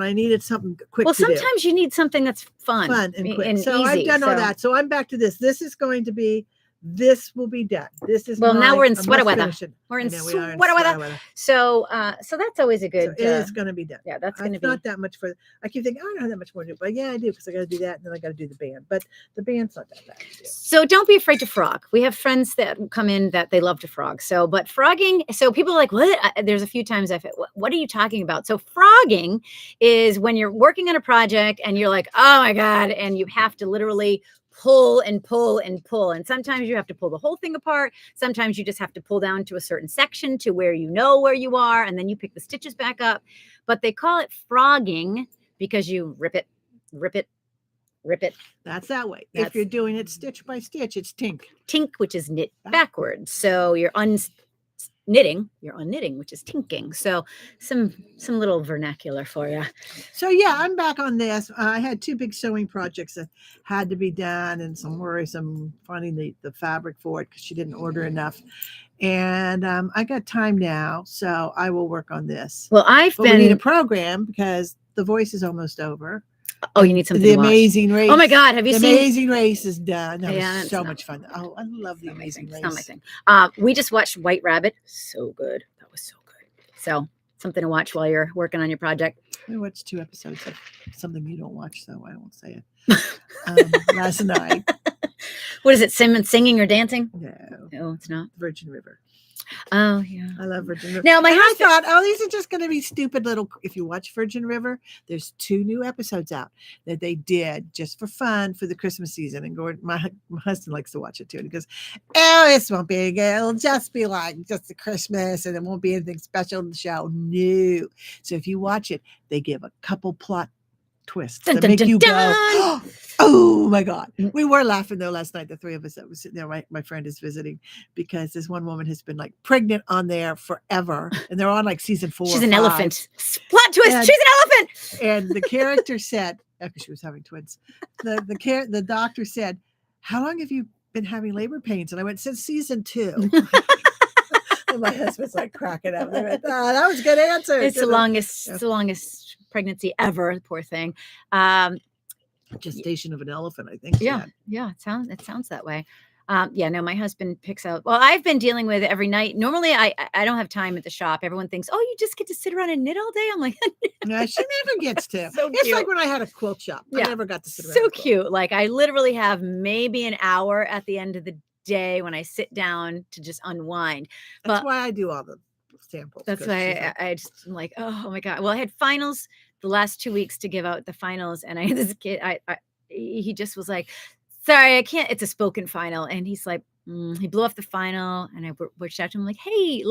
I needed something quick. Well, sometimes you need something that's fun and quick. And so easy, I've done all that. So I'm back to this. This is going to be this will be done. This is Well, now we're in I sweater must weather. finish it. We're in I know, we are in sweater weather. sweater weather. So that's always a So good. it is going to be done. Yeah, that's going to It's be. not that much for. I keep thinking, I don't have that much more to do, but yeah, I do because I got to do that, and then I got to do the band. But the band's not that bad to do. So don't be afraid to frog. We have friends that come in that they love to frog. So, but frogging. So people are like, what? There's a few times I've. What are you talking about? So frogging is when you're working on a project and you're like, oh my god, and you have to literally pull and pull and pull. And sometimes you have to pull the whole thing apart. Sometimes you just have to pull down to a certain section to where you know where you are. And then you pick the stitches back up. But they call it frogging because you rip it, rip it, rip it. That's that way. If you're doing it stitch by stitch, it's tink. Tink, which is knit backwards. So you're unknitting, which is tinking. So some little vernacular for you. So yeah, I'm back on this. I had 2 big sewing projects that had to be done, and some worrisome finding the fabric for it because she didn't order enough. And I got time now, so I will work on this. Well, we need a program because The Voice is almost over. Oh, you need something The to watch. Amazing Race. Oh my God, have you The seen Amazing Race is done. That was so it's much fun. Oh, I love The Amazing Race. It's not my thing. We just watched White Rabbit. So good. That was so good. So something to watch while you're working on your project. I watched 2 episodes of something you don't watch, so I won't say it. Last night. What is it? Singing or dancing? No, it's not. Virgin River. Oh yeah, I love Virgin River. Now I thought, oh, these are just going to be stupid little. If you watch Virgin River, there's 2 new episodes out that they did just for fun for the Christmas season. And Gordon, my husband likes to watch it too. And he goes, "Oh, this won't be good. It'll just be like just the Christmas, and it won't be anything special in the show." No. So if you watch it, they give a couple plot twists that make you go, oh my God. We were laughing though last night, the 3 of us that was sitting there. My friend is visiting because this one woman has been like pregnant on there forever, and they're on like season 4. She's an elephant. Plot twist. She's an elephant. And the character said, because she was having twins, the doctor said, "How long have you been having labor pains?" And I went, "Since season 2." And my husband's like cracking up. I went, "Oh, that was a good answer." It's the longest. It's the longest pregnancy ever. Poor thing. Gestation of an elephant, I think. Yeah. It sounds that way. No, my husband picks out. Well, I've been dealing with it every night. Normally, I don't have time at the shop. Everyone thinks, "Oh, you just get to sit around and knit all day." I'm like, no, she never gets to. So it's cute. like when I had a quilt shop. I never got to sit around. So cute. Like I literally have maybe an hour at the end of the day when I sit down to just unwind. That's why I do all the samples. That's why I just am like, oh my God. Well, I had finals the last 2 weeks to give out the finals, and I had this kid. He just was like, "Sorry, I can't." It's a spoken final, and he's like, he blew off the final, and I reached out to him like, "Hey,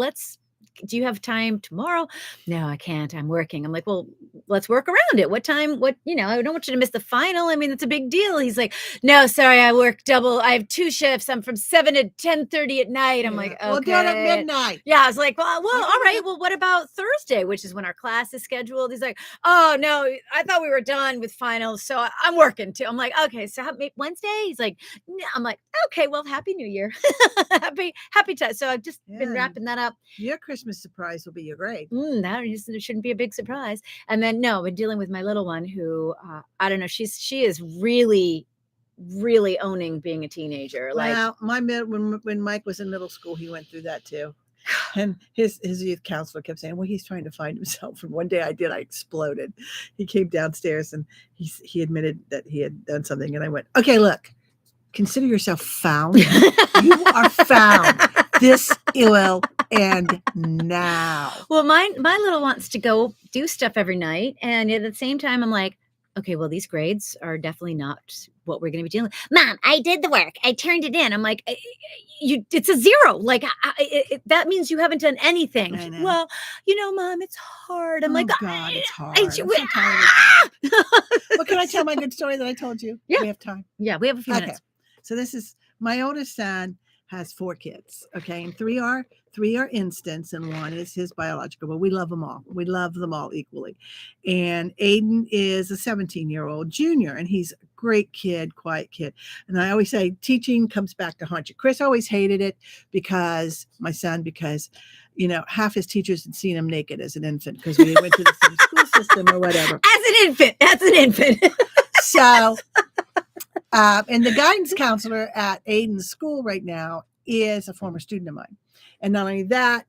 do you have time tomorrow?" "No, I can't. I'm working." I'm like, "Well, let's work around it. What time? I don't want you to miss the final. I mean, it's a big deal." He's like, "No, sorry, I work double. I have 2 shifts. I'm from 7 to 10:30 at night." I'm like, "Okay." We'll do it at midnight. Yeah, I was like, well, all right. Well, what about Thursday, which is when our class is scheduled? He's like, "Oh no, I thought we were done with finals, so I'm working too." I'm like, "Okay, so Wednesday?" He's like, "No." I'm like, "Okay, well, Happy New Year, happy time." So I've just been wrapping that up. Your Christmas surprise will be your grade. That shouldn't be a big surprise. And then we're dealing with my little one who I don't know. She is really, really owning being a teenager. Well, when Mike was in middle school, he went through that too. And his youth counselor kept saying, "Well, he's trying to find himself." And one day I exploded. He came downstairs and he admitted that he had done something. And I went, "Okay, look, consider yourself found. You are found. This will end now." Well, my little wants to go do stuff every night. And at the same time, I'm like, okay, well, these grades are definitely not what we're going to be dealing with. "Mom, I did the work. I turned it in." I'm like, it's a 0. Like that means you haven't done anything. I know. "Well, Mom, it's hard." I'm like, God, it's hard. I'm so tired of it. Well, can I tell my good story that I told you? Yeah. We have time. Yeah, we have a few minutes. So this is my oldest son has 4 kids. Okay. And 3 are instants and 1 is his biological, but we love them all. We love them all equally. And Aiden is a 17-year-old junior, and he's a great kid, quiet kid. And I always say teaching comes back to haunt you. Chris always hated it because half his teachers had seen him naked as an infant because we went to the same school system or whatever. As an infant. So And the guidance counselor at Aiden's school right now is a former student of mine. And not only that,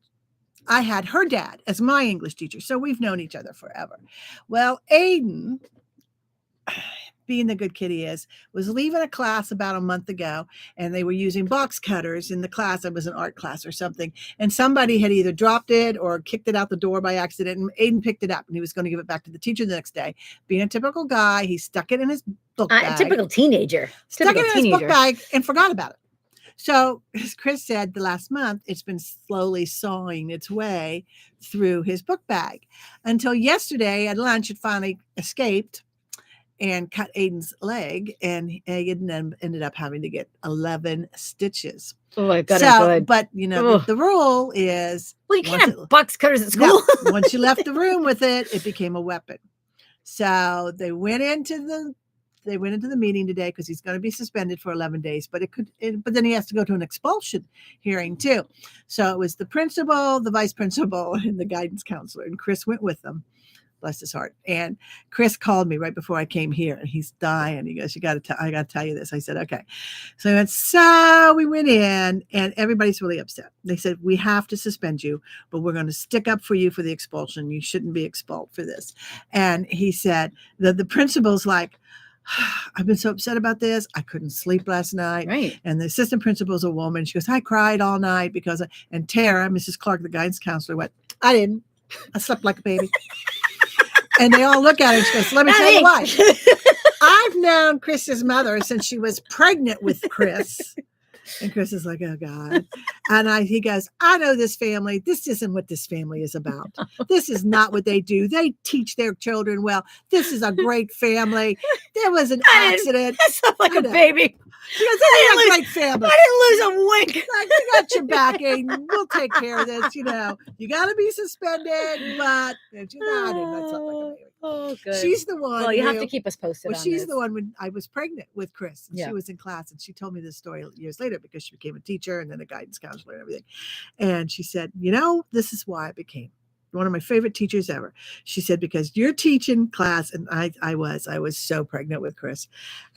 I had her dad as my English teacher. So we've known each other forever. Well, Aiden, being the good kid he is, was leaving a class about a month ago, and they were using box cutters in the class. It was an art class or something, and somebody had either dropped it or kicked it out the door by accident, and Aiden picked it up, and he was going to give it back to the teacher the next day. Being a typical guy, he stuck it in his book bag. Typical teenager. Stuck it in his book bag and forgot about it. So, as Chris said, the last month, it's been slowly sawing its way through his book bag until yesterday at lunch, it finally escaped and cut Aiden's leg, and Aiden ended up having to get 11 stitches. Oh, I got so, good. But, you know, the rule is... Well, you can't have box cutters at school. No, once you left the room with it, it became a weapon. So they went into the meeting today because he's going to be suspended for 11 days, but but then he has to go to an expulsion hearing too. So it was the principal, the vice principal, and the guidance counselor, and Chris went with them. Bless his heart. And Chris called me right before I came here, and he's dying. He goes, I got to tell you this. I said, okay. So we went in, and everybody's really upset. They said, we have to suspend you, but we're going to stick up for you for the expulsion. You shouldn't be expelled for this. And he said that the principal's like, I've been so upset about this. I couldn't sleep last night. Right. And the assistant principal's a woman. She goes, I cried all night and Tara, Mrs. Clark, the guidance counselor, went, I didn't. I slept like a baby. And they all look at her and she goes, let me tell you why. I've known Chris's mother since she was pregnant with Chris. And Chris is like, oh God. And he goes, I know this family. This isn't what this family is about. This is not what they do. They teach their children well. This is a great family. There was an accident. I slept like a baby. She goes, this is a great family. I didn't lose a wink. Like, we got your back, Aiden. We'll take care of this. You know, you got to be suspended, but I didn't slept like a baby. Oh, good. She's the one. Well, you have to keep us posted. Well, she's the one when I was pregnant with Chris. And yeah. She was in class, and she told me this story years later because she became a teacher and then a guidance counselor and everything. And she said, you know, this is why I became one of my favorite teachers ever. She said, because you're teaching class, and I was so pregnant with Chris.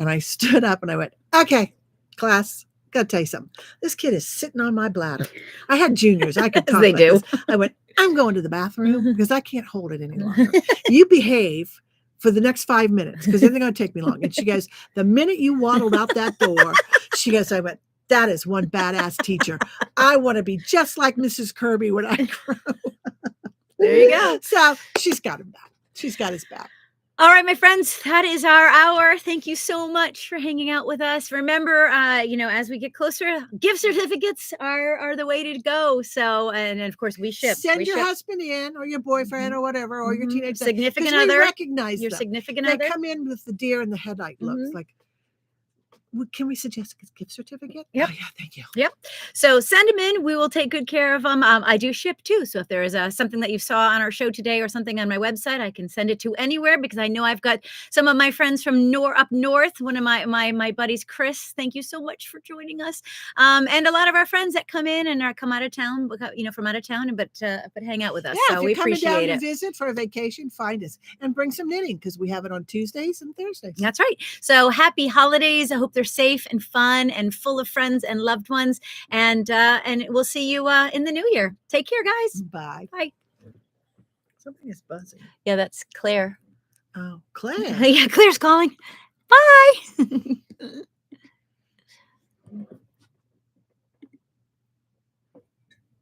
And I stood up and I went, okay, class, gotta tell you something. This kid is sitting on my bladder. I had juniors. I could talk they like do. This. I went, I'm going to the bathroom because I can't hold it any longer. You behave for the next 5 minutes because it's going to take me long. And she goes, the minute you waddled out that door, she goes, I went, that is one badass teacher. I want to be just like Mrs. Kirby when I grow. There you go. So she's got him back. She's got his back. All right, my friends, that is our hour. Thank you so much for hanging out with us. Remember, as we get closer, gift certificates are the way to go. So, and of course, we ship. Send your husband in, or your boyfriend, or whatever, or your teenage significant other. Recognize your them. significant they other. They come in with the deer in the headlight looks like. Can we suggest a gift certificate? Yep. Oh, yeah, thank you. Yep. So send them in. We will take good care of them. I do ship too. So if there is something that you saw on our show today or something on my website, I can send it to anywhere because I know I've got some of my friends from up north. One of my buddies, Chris. Thank you so much for joining us. And a lot of our friends that come in and come out of town, from out of town, but hang out with us. Yeah, so if we you're coming appreciate down it. to visit for a vacation, find us and bring some knitting because we have it on Tuesdays and Thursdays. That's right. So happy holidays. I hope they're safe and fun and full of friends and loved ones. And we'll see you in the new year. Take care, guys. Bye. Bye. Something is buzzing. Yeah, that's Claire. Oh, Claire. Yeah, Claire's calling. Bye.